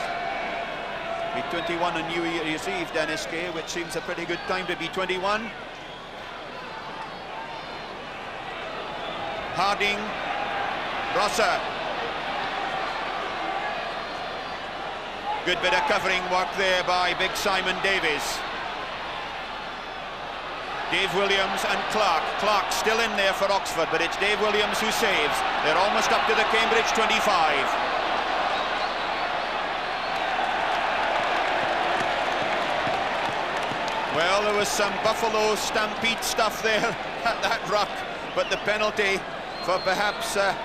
Be 21 on New Year's Eve, Dennis Kay, which seems a pretty good time to be 21. Harding, Rosser. Good bit of covering work there by big Simon Davies. Dave Williams and Clark. Clark still in there for Oxford, but it's Dave Williams who saves. They're almost up to the Cambridge 25. Well, there was some Buffalo Stampede stuff there at that ruck, but the penalty for perhaps a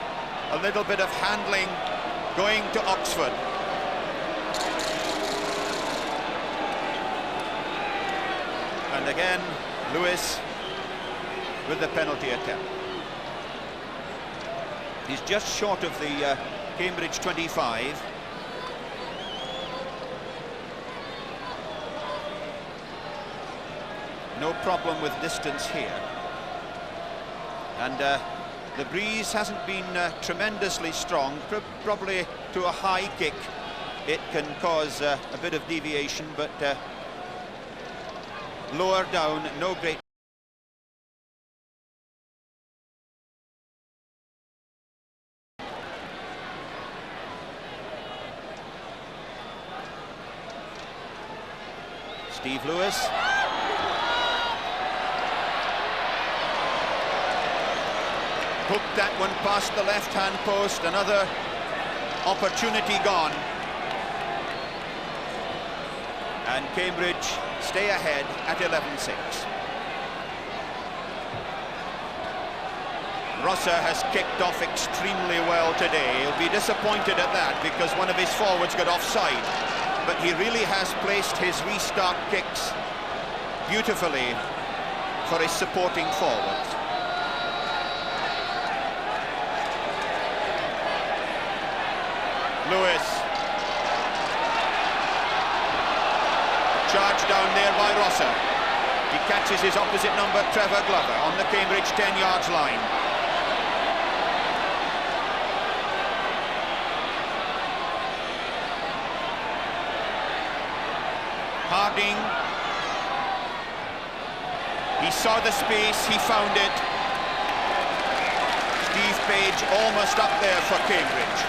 little bit of handling going to Oxford. And again, Lewis with the penalty attempt. He's just short of the Cambridge 25. No problem with distance here. And the breeze hasn't been tremendously strong. Probably to a high kick it can cause a bit of deviation, but lower down, no great. Steve Lewis. Hooked that one past the left-hand post. Another opportunity gone. And Cambridge stay ahead at 11-6. Rosser has kicked off extremely well today. He'll be disappointed at that because one of his forwards got offside. But he really has placed his restart kicks beautifully for his supporting forwards. Lewis. Charge down there by Rosser. He catches his opposite number, Trevor Glover, on the Cambridge 10 yards line. Harding. He saw the space, he found it. Steve Page almost up there for Cambridge.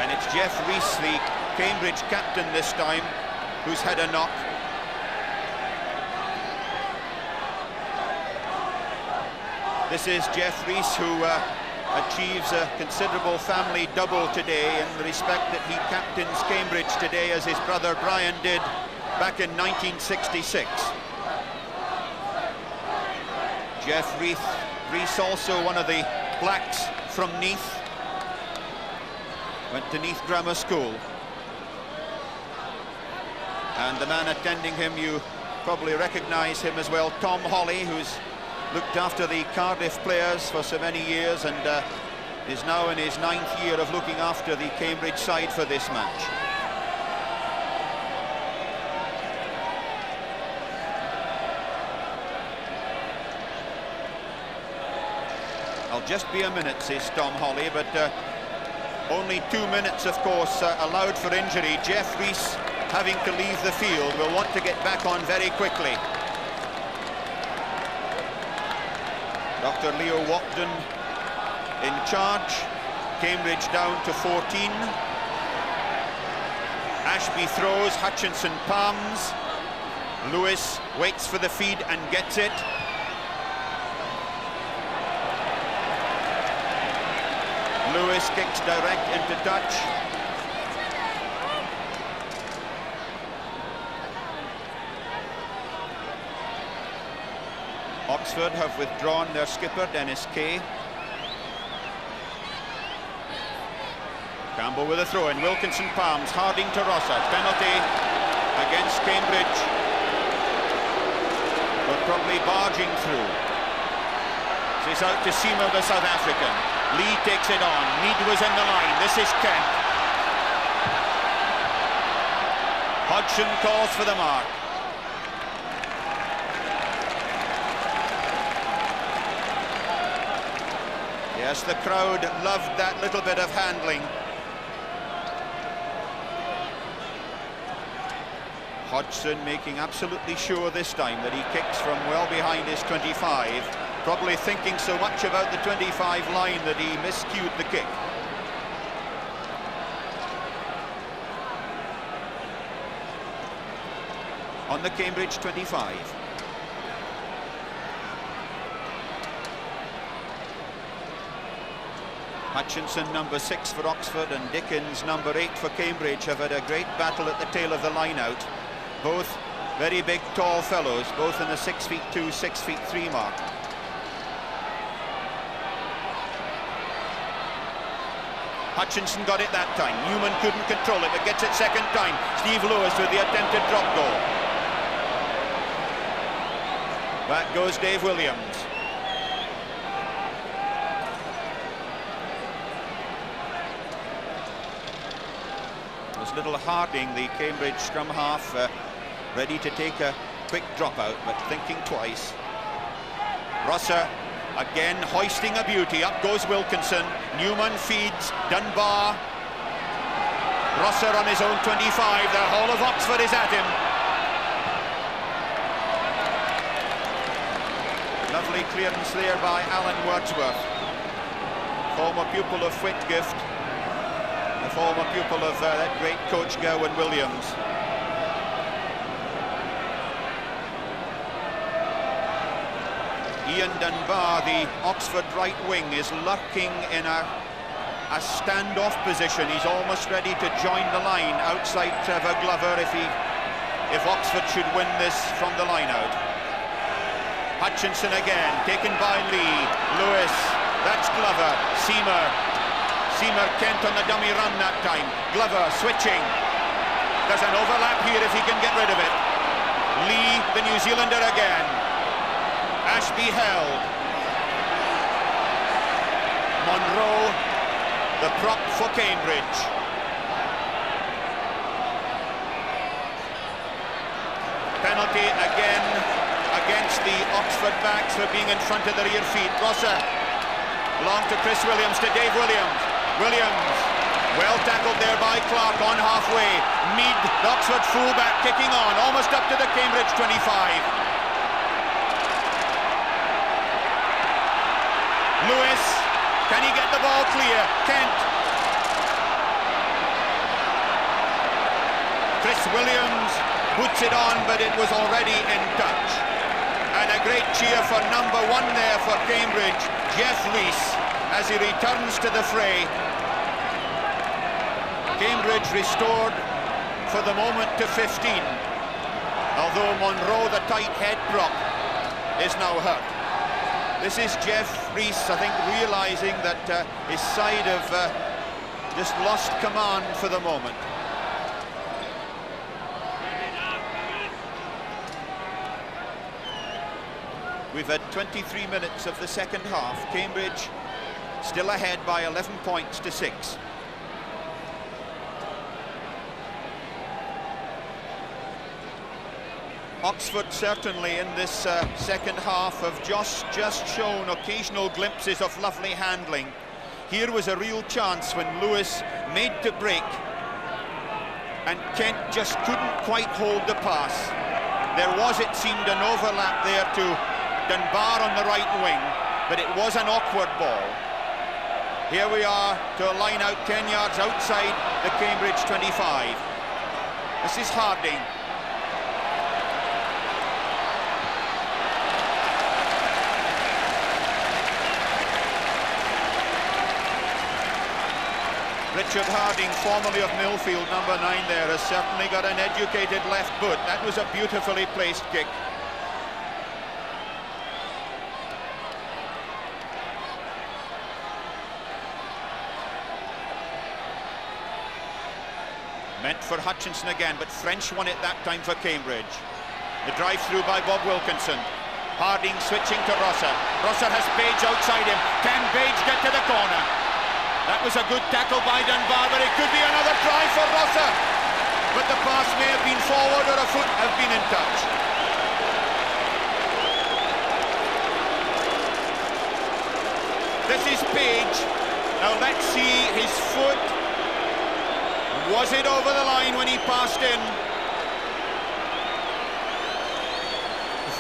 And it's Jeff Rees, the Cambridge captain this time, who's had a knock. This is Jeff Rees, who achieves a considerable family double today in the respect that he captains Cambridge today as his brother Brian did back in 1966. Jeff Rees also one of the blacks from Neath. Went to Neath Grammar School. And the man attending him, you probably recognise him as well, Tom Holly, who's looked after the Cardiff players for so many years and is now in his 9th year of looking after the Cambridge side for this match. I'll just be a minute, says Tom Holly, but only 2 minutes, of course, allowed for injury. Jeff Rees, having to leave the field, will want to get back on very quickly. Dr. Leo Walkden in charge. Cambridge down to 14. Ashby throws, Hutchinson palms. Lewis waits for the feed and gets it. Lewis kicks direct into touch. Oxford have withdrawn their skipper, Dennis Kay. Campbell with a throw-in, Wilkinson palms, Harding to Rosser, penalty against Cambridge. But probably barging through. So it's out to Seymour, the South African. Lee takes it on, Mead was in the line, this is Kent. Hodgson calls for the mark. Yes, the crowd loved that little bit of handling. Hodgson making absolutely sure this time that he kicks from well behind his 25, probably thinking so much about the 25 line that he miscued the kick. On the Cambridge 25. Hutchinson, number 6 for Oxford, and Dickens, number 8 for Cambridge, have had a great battle at the tail of the line out. Both very big, tall fellows, both in the 6'2", 6'3" mark. Hutchinson got it that time. Newman couldn't control it, but gets it second time. Steve Lewis with the attempted drop goal. Back goes Dave Williams. Little Harding, the Cambridge scrum half, ready to take a quick drop out, but thinking twice. Rosser again hoisting a beauty. Up goes Wilkinson. Newman feeds. Dunbar. Rosser on his own 25. The whole of Oxford is at him. Lovely clearance there by Alan Wordsworth, former pupil of Whitgift. The former pupil of that great coach Gerwin Williams. Ian Dunbar, the Oxford right wing, is lurking in a standoff position. He's almost ready to join the line outside Trevor Glover if Oxford should win this from the line out. Hutchinson again, taken by Lee. Lewis, that's Glover. Seymour Kent on the dummy run that time. Glover switching. There's an overlap here if he can get rid of it. Lee, the New Zealander again. Ashby held. Monroe, the prop for Cambridge. Penalty again against the Oxford backs for being in front of the rear feet. Rosser, long to Chris Williams, to Dave Williams. Williams Well tackled there by Clark on halfway. Mead, the Oxford fullback, kicking on, almost up to the Cambridge 25. Lewis, can he get the ball clear? Kent. Chris Williams puts it on, but it was already in touch. And a great cheer for number 1 there for Cambridge, Jeff Rees, as he returns to the fray. Cambridge restored for the moment to 15, although Monroe, the tight head prop, is now hurt. This is Jeff Rees, I think, realising that his side have just lost command for the moment. We've had 23 minutes of the second half. Cambridge still ahead by 11 points to 6. Oxford certainly in this second half have just shown occasional glimpses of lovely handling. Here was a real chance when Lewis made to break and Kent just couldn't quite hold the pass. There was, it seemed, an overlap there to Dunbar on the right wing, but it was an awkward ball. Here we are to a line out 10 yards outside the Cambridge 25. This is Harding. Richard Harding, formerly of Millfield, number 9 there, has certainly got an educated left foot. That was a beautifully placed kick. Meant for Hutchinson again, but French won it that time for Cambridge. The drive through by Bob Wilkinson. Harding switching to Rosser. Rosser has Page outside him. Can Page get to the corner? That was a good tackle by Dunbar, but it could be another try for Rosser. But the pass may have been forward or a foot have been in touch. This is Page. Now let's see his foot. Was it over the line when he passed in?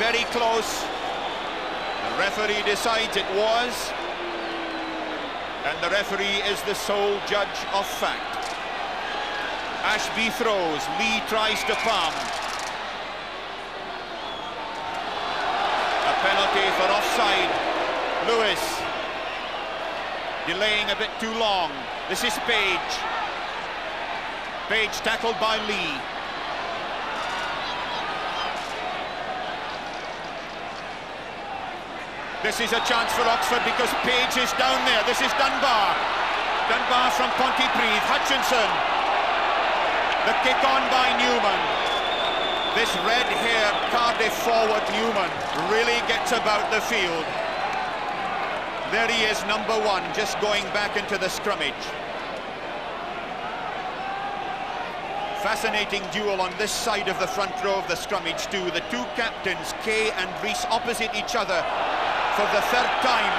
Very close. The referee decides it was. And the referee is the sole judge of fact. Ashby throws, Lee tries to palm. A penalty for offside. Lewis delaying a bit too long. This is Page. Page tackled by Lee. This is a chance for Oxford because Page is down there. This is Dunbar. Dunbar from Pontypridd. Hutchinson. The kick on by Newman. This red-haired Cardiff forward Newman really gets about the field. There he is, number 1, just going back into the scrummage. Fascinating duel on this side of the front row of the scrummage too. The two captains, Kay and Rees, opposite each other for the 3rd time.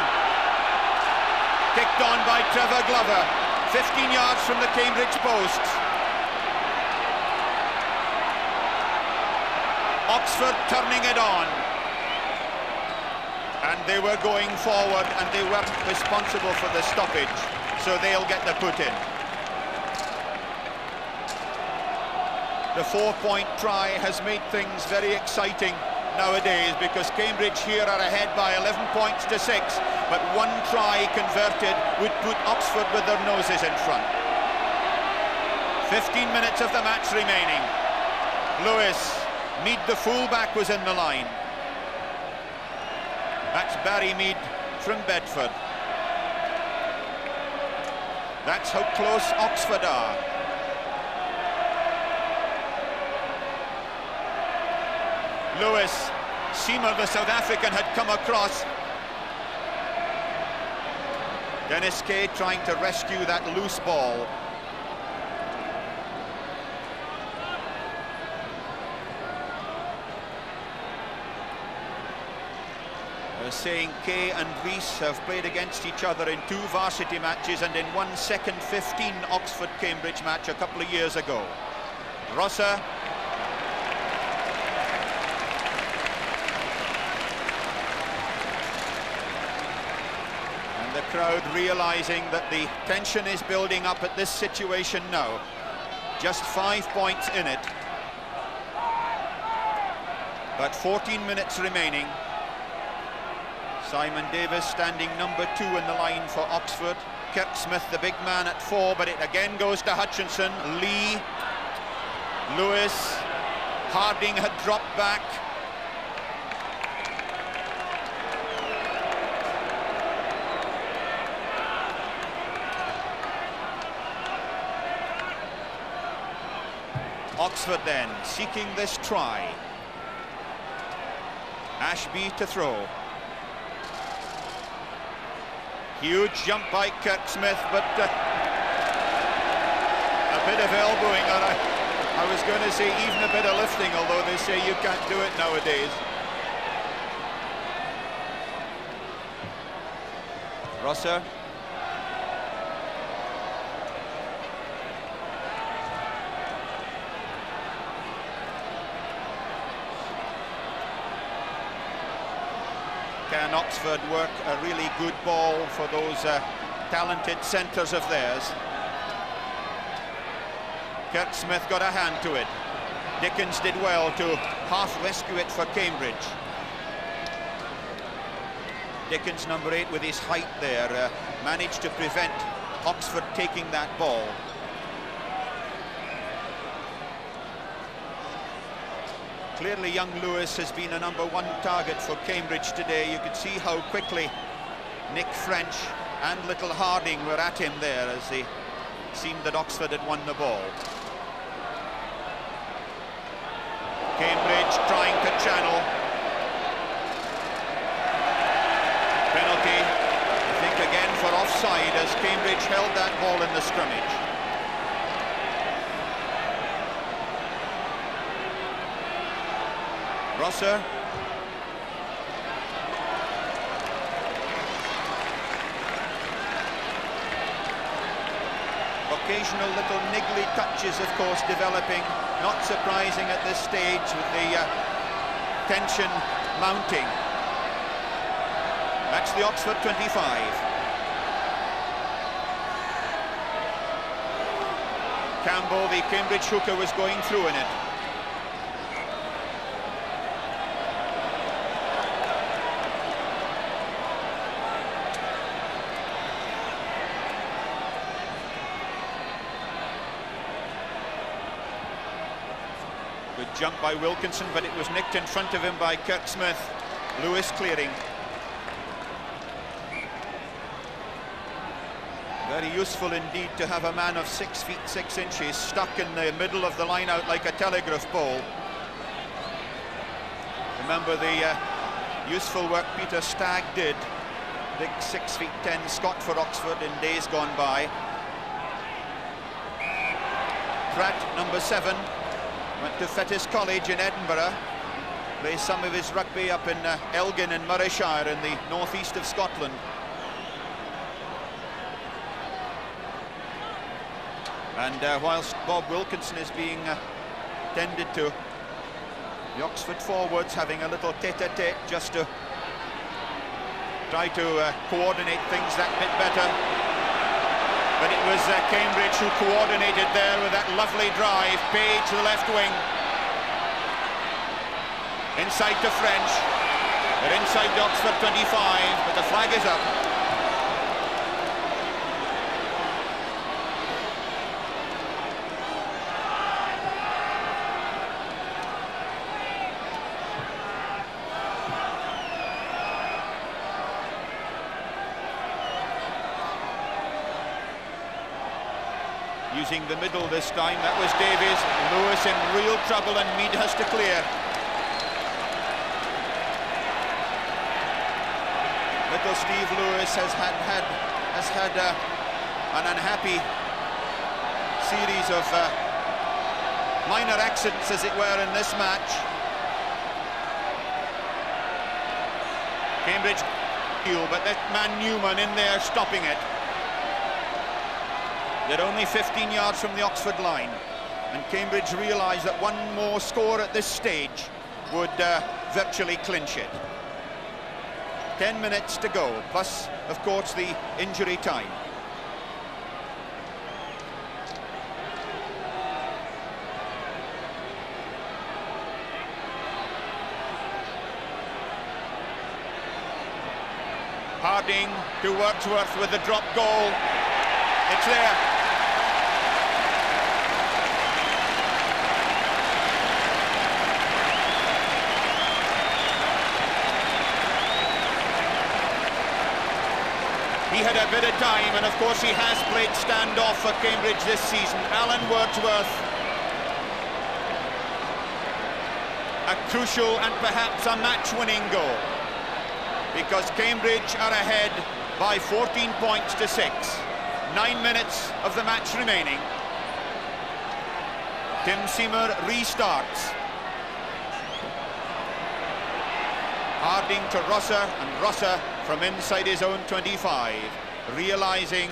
Kicked on by Trevor Glover, 15 yards from the Cambridge post. Oxford turning it on. And they were going forward and they weren't responsible for the stoppage, so they'll get the put in. The 4-point try has made things very exciting nowadays because Cambridge here are ahead by 11 points to 6, but one try converted would put Oxford with their noses in front. 15 minutes of the match remaining. Lewis, Mead the fullback, was in the line. That's Barry Mead from Bedford. That's how close Oxford are. Lewis, Seamer, the South African, had come across. Dennis Kay trying to rescue that loose ball. was saying Kay and Rees have played against each other in 2 varsity matches and in 1 second 15 Oxford-Cambridge match a couple of years ago. Rosser. And the crowd realising that the tension is building up at this situation now. Just 5 points in it. But 14 minutes remaining. Simon Davis standing number 2 in the line for Oxford. Kirk Smith, the big man, at 4, but it again goes to Hutchinson. Lee, Lewis, Harding had dropped back. Oxford then seeking this try. Ashby to throw. Huge jump by Kirk Smith, but a bit of elbowing, or I was going to say even a bit of lifting, although they say you can't do it nowadays. Rosser. Can Oxford work a really good ball for those talented centres of theirs? Kirk Smith got a hand to it. Dickens did well to half rescue it for Cambridge. Dickens, number 8, with his height there, managed to prevent Oxford taking that ball. Clearly young Lewis has been a number 1 target for Cambridge today. You could see how quickly Nick French and little Harding were at him there as they seemed that Oxford had won the ball. Cambridge trying to channel. Penalty, I think again for offside, as Cambridge held that ball in the scrimmage. Rosser. Occasional little niggly touches, of course, developing. Not surprising at this stage with the tension mounting. That's the Oxford 25. Campbell, the Cambridge hooker, was going through in it. Good jump by Wilkinson, but it was nicked in front of him by Kirk Smith. Lewis clearing. Very useful indeed to have a man of 6 feet 6 inches stuck in the middle of the line out like a telegraph pole. Remember the useful work Peter Stagg did, big 6 feet 10 Scot for Oxford in days gone by. Pratt, number 7, went to Fettes College in Edinburgh, plays some of his rugby up in Elgin in Murrayshire in the northeast of Scotland. And whilst Bob Wilkinson is being tended to, the Oxford forwards having a little tete-a-tete just to try to coordinate things that bit better. But it was Cambridge who coordinated there with that lovely drive. Page to the left wing. Inside to French. They're inside the Oxford 25, but the flag is up. Using the middle this time, that was Davies. Lewis in real trouble and Mead has to clear. Little Steve Lewis has had an unhappy series of minor accidents, as it were, in this match. Cambridge, but that man Newman in there stopping it. They're only 15 yards from the Oxford line, and Cambridge realised that one more score at this stage would virtually clinch it. 10 minutes to go, plus, of course, the injury time. Harding to Wordsworth with the drop goal. It's there. He had a bit of time, and of course he has played standoff for Cambridge this season. Alan Wordsworth. A crucial and perhaps a match-winning goal, because Cambridge are ahead by 14 points to 6. 9 minutes of the match remaining. Tim Seamer restarts. Harding to Rosser, and Rosser from inside his own 25, realising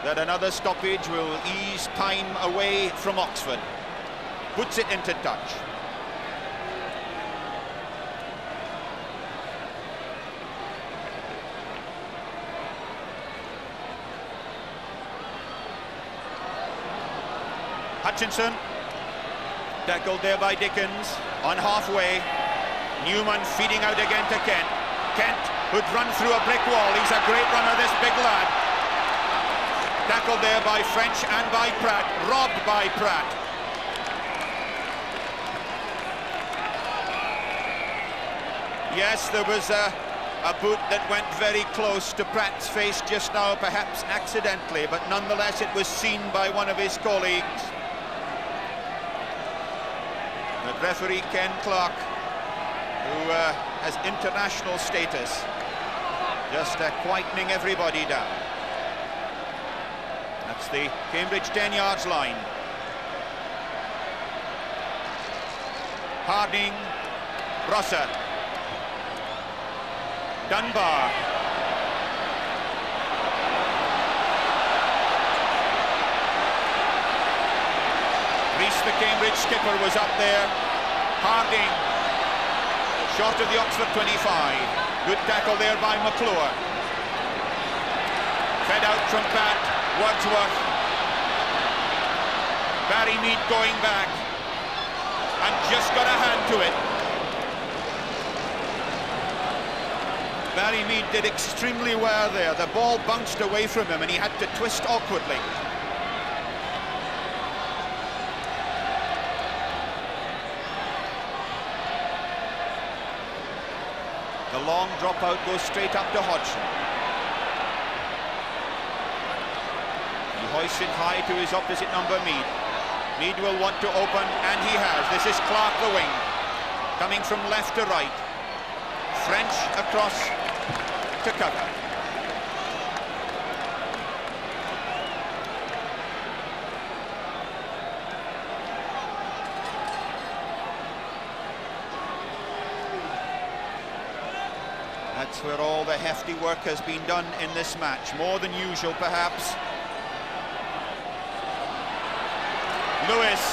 that another stoppage will ease time away from Oxford. Puts it into touch. Hutchinson, tackled there by Dickens, on halfway. Newman feeding out again to Kent. Kent, who'd run through a brick wall. He's a great runner, this big lad. Tackled there by French and by Pratt, robbed by Pratt. Yes, there was a boot that went very close to Pratt's face just now, perhaps accidentally, but nonetheless it was seen by one of his colleagues. But referee Ken Clark, who has international status, just quietening everybody down. That's the Cambridge 10 yards line. Harding, Rosser, Dunbar. Reese, the Cambridge skipper, was up there. Harding, short of the Oxford 25. Good tackle there by McClure. Fed out from Pat, Wordsworth. Barry Mead going back, and just got a hand to it. Barry Mead did extremely well there. The ball bounced away from him and he had to twist awkwardly. The long dropout goes straight up to Hodgson. He hoists it high to his opposite number, Mead. Mead will want to open, and he has. This is Clark, the wing, coming from left to right. French across to cover. That's where all the hefty work has been done in this match, more than usual perhaps. Lewis,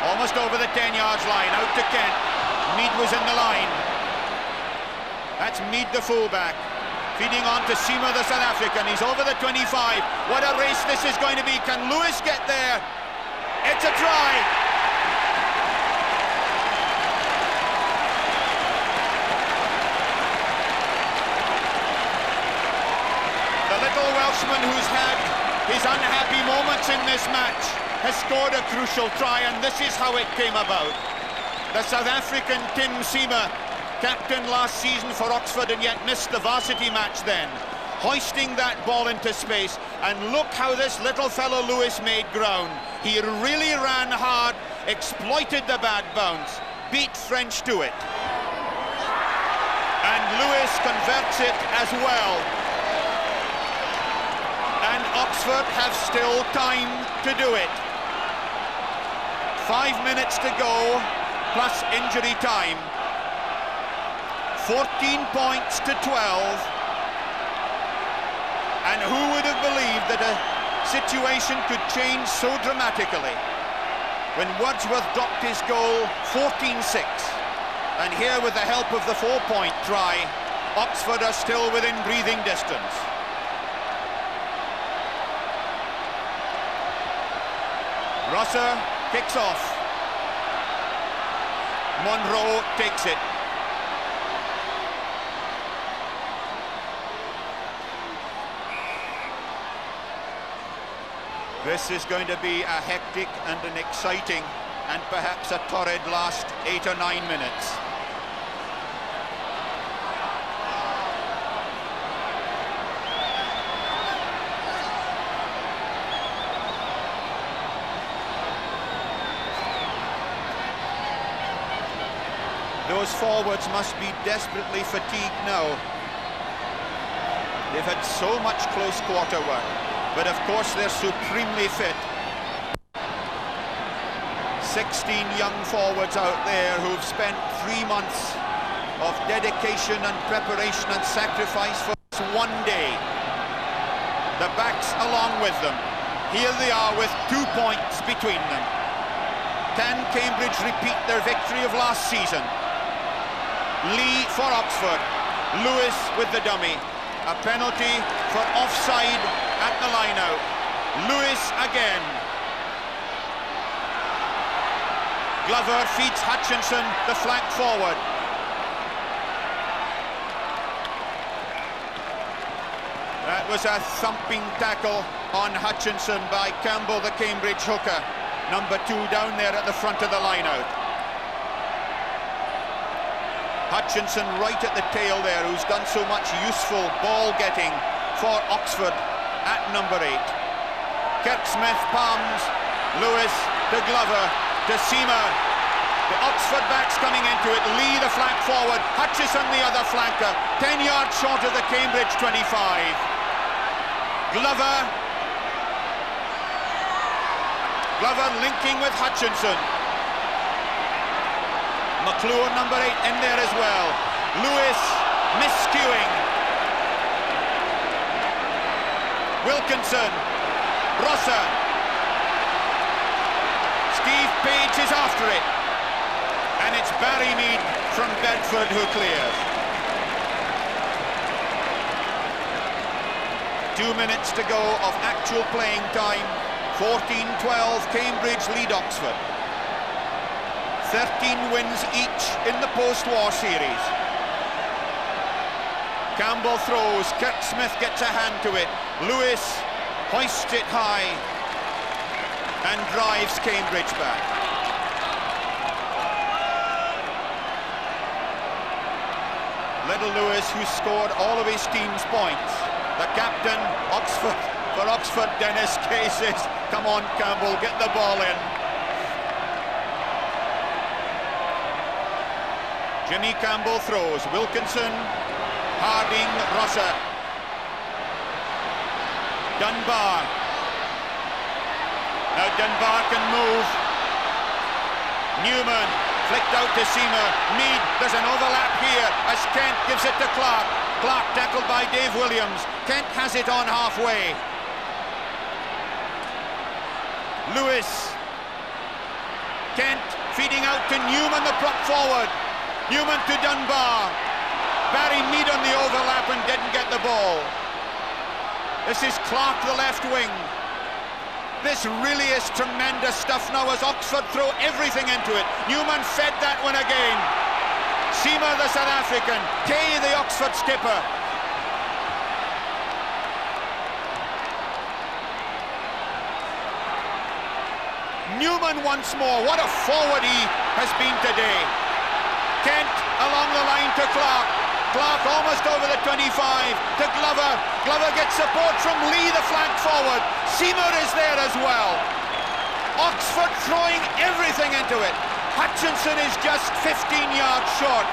almost over the 10 yards line, out to Kent. Mead was in the line. That's Mead, the fullback, feeding on to Seamer, the South African. He's over the 25. What a race this is going to be. Can Lewis get there? It's a try. The little Welshman who's had his unhappy moments in this match has scored a crucial try, and this is how it came about. The South African Tim Seamer, captain last season for Oxford and yet missed the varsity match then, hoisting that ball into space, and look how this little fellow Lewis made ground. He really ran hard, exploited the bad bounce, beat French to it. And Lewis converts it as well. And Oxford have still time to do it. 5 minutes to go, plus injury time. 14 points to 12. And who would have believed that a situation could change so dramatically when Wordsworth dropped his goal 14-6. And here, with the help of the 4-point try, Oxford are still within breathing distance. Rosser kicks off. Monroe takes it. This is going to be a hectic and an exciting and perhaps a torrid last 8 or 9 minutes. Those forwards must be desperately fatigued now. They've had so much close quarter work, but of course they're supremely fit. 16 young forwards out there who've spent 3 months of dedication and preparation and sacrifice for this one day. The backs along with them. Here they are with 2 points between them. Can Cambridge repeat their victory of last season? Lee for Oxford, Lewis with the dummy. A penalty for offside at the line-out. Lewis again. Glover feeds Hutchinson the flank forward. That was a thumping tackle on Hutchinson by Campbell, the Cambridge hooker. Number 2 down there at the front of the line-out. Hutchinson right at the tail there, who's done so much useful ball getting for Oxford at number 8. Kirksmith palms, Lewis to Glover to Seamer. The Oxford backs coming into it. Lee the flank forward, Hutchison the other flanker. 10 yards short of the Cambridge 25. Glover linking with Hutchinson. McClure, number 8, in there as well. Lewis miscuing. Wilkinson, Rosser. Steve Page is after it. And it's Barry Mead from Bedford who clears. 2 minutes to go of actual playing time. 14-12, Cambridge lead Oxford. 13 wins each in the post-war series. Campbell throws, Kirksmith gets a hand to it. Lewis hoists it high and drives Cambridge back. Little Lewis, who scored all of his team's points. The captain, for Oxford, Dennis Kay says, come on Campbell, get the ball in. Jimmy Campbell throws. Wilkinson, Harding, Rosser. Dunbar. Now Dunbar can move. Newman flicked out to Seamer. Mead, there's an overlap here as Kent gives it to Clark. Clark tackled by Dave Williams. Kent has it on halfway. Lewis. Kent feeding out to Newman, the prop forward. Newman to Dunbar. Barry Mead on the overlap and didn't get the ball. This is Clark, the left wing. This really is tremendous stuff now as Oxford throw everything into it. Newman fed that one again. Seamer, the South African. Kay, the Oxford skipper. Newman once more. What a forward he has been today. Kent along the line to Clark. Clark almost over the 25 to Glover. Glover gets support from Lee, the flank forward. Seamer is there as well. Oxford throwing everything into it. Hutchinson is just 15 yards short.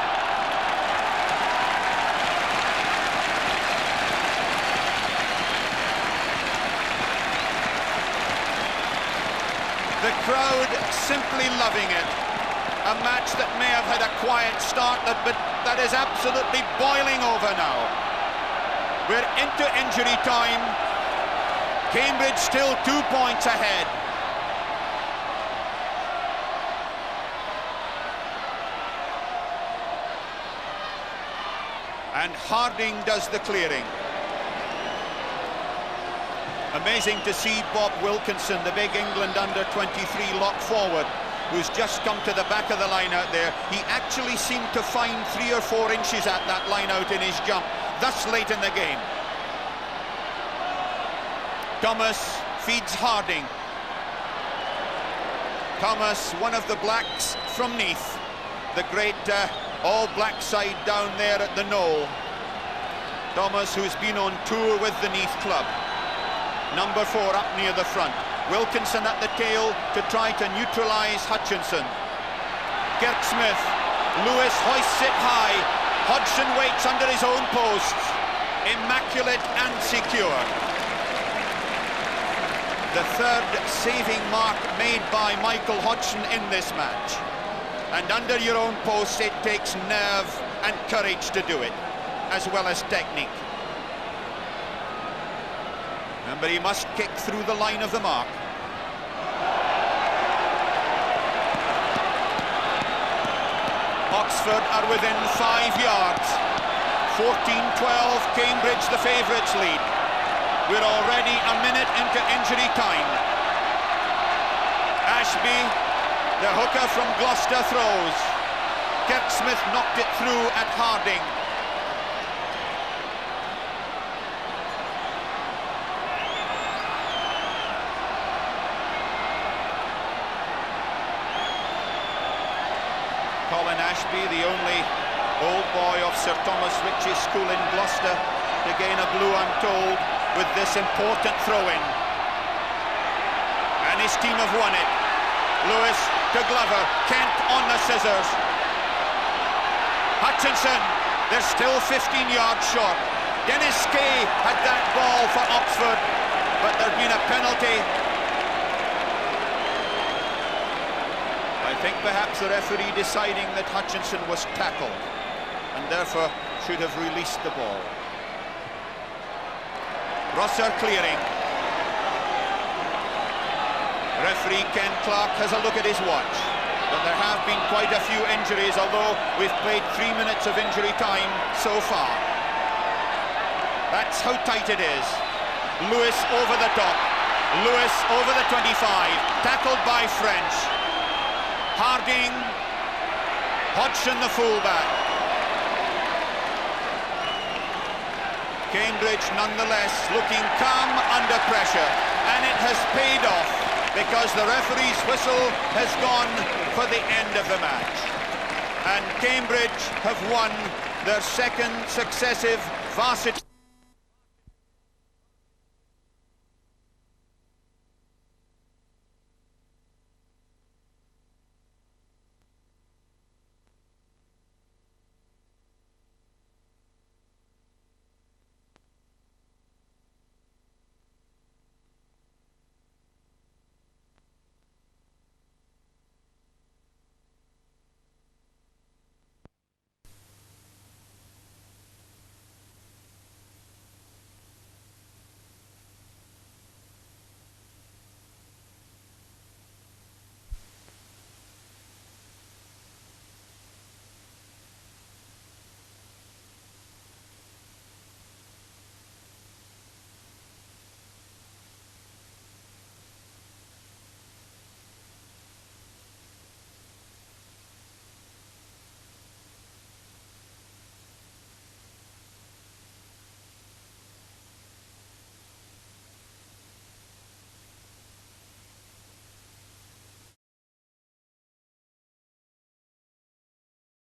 The crowd simply loving it. A match that may have had a quiet start, but that is absolutely boiling over now. We're into injury time. Cambridge still 2 points ahead. And Harding does the clearing. Amazing to see Bob Wilkinson, the big England under-23 lock forward, who's just come to the back of the line out there. He actually seemed to find 3 or 4 inches at that line out in his jump, thus late in the game. Thomas feeds Harding. Thomas, one of the blacks from Neath, the great all-black side down there at the Knoll. Thomas, who's been on tour with the Neath club. Number 4 up near the front. Wilkinson at the tail to try to neutralise Hutchinson. Kirk Smith. Lewis hoists it high. Hodgson waits under his own posts. Immaculate and secure. The third saving mark made by Michael Hodgson in this match. And under your own posts, it takes nerve and courage to do it, as well as technique. Remember, he must kick through the line of the mark. Oxford are within 5 yards. 14-12, Cambridge the favourites lead. We're already a minute into injury time. Ashby, the hooker from Gloucester, throws. Kirk Smith knocked it through at Harding. Colin Ashby, the only old boy of Sir Thomas Ritchie's school in Gloucester, to gain a blue, I'm told, with this important throw-in. And his team have won it. Lewis to Glover, Kent on the scissors. Hutchinson, they're still 15 yards short. Dennis Kay had that ball for Oxford, but there's been a penalty. I think perhaps the referee deciding that Hutchinson was tackled and therefore should have released the ball. Rosser clearing. Referee Ken Clark has a look at his watch, but there have been quite a few injuries, although we've played 3 minutes of injury time so far. That's how tight it is. Lewis over the top. Lewis over the 25, tackled by French. Harding, Hodgson the fullback. Cambridge nonetheless looking calm under pressure, and it has paid off because the referee's whistle has gone for the end of the match. And Cambridge have won their second successive varsity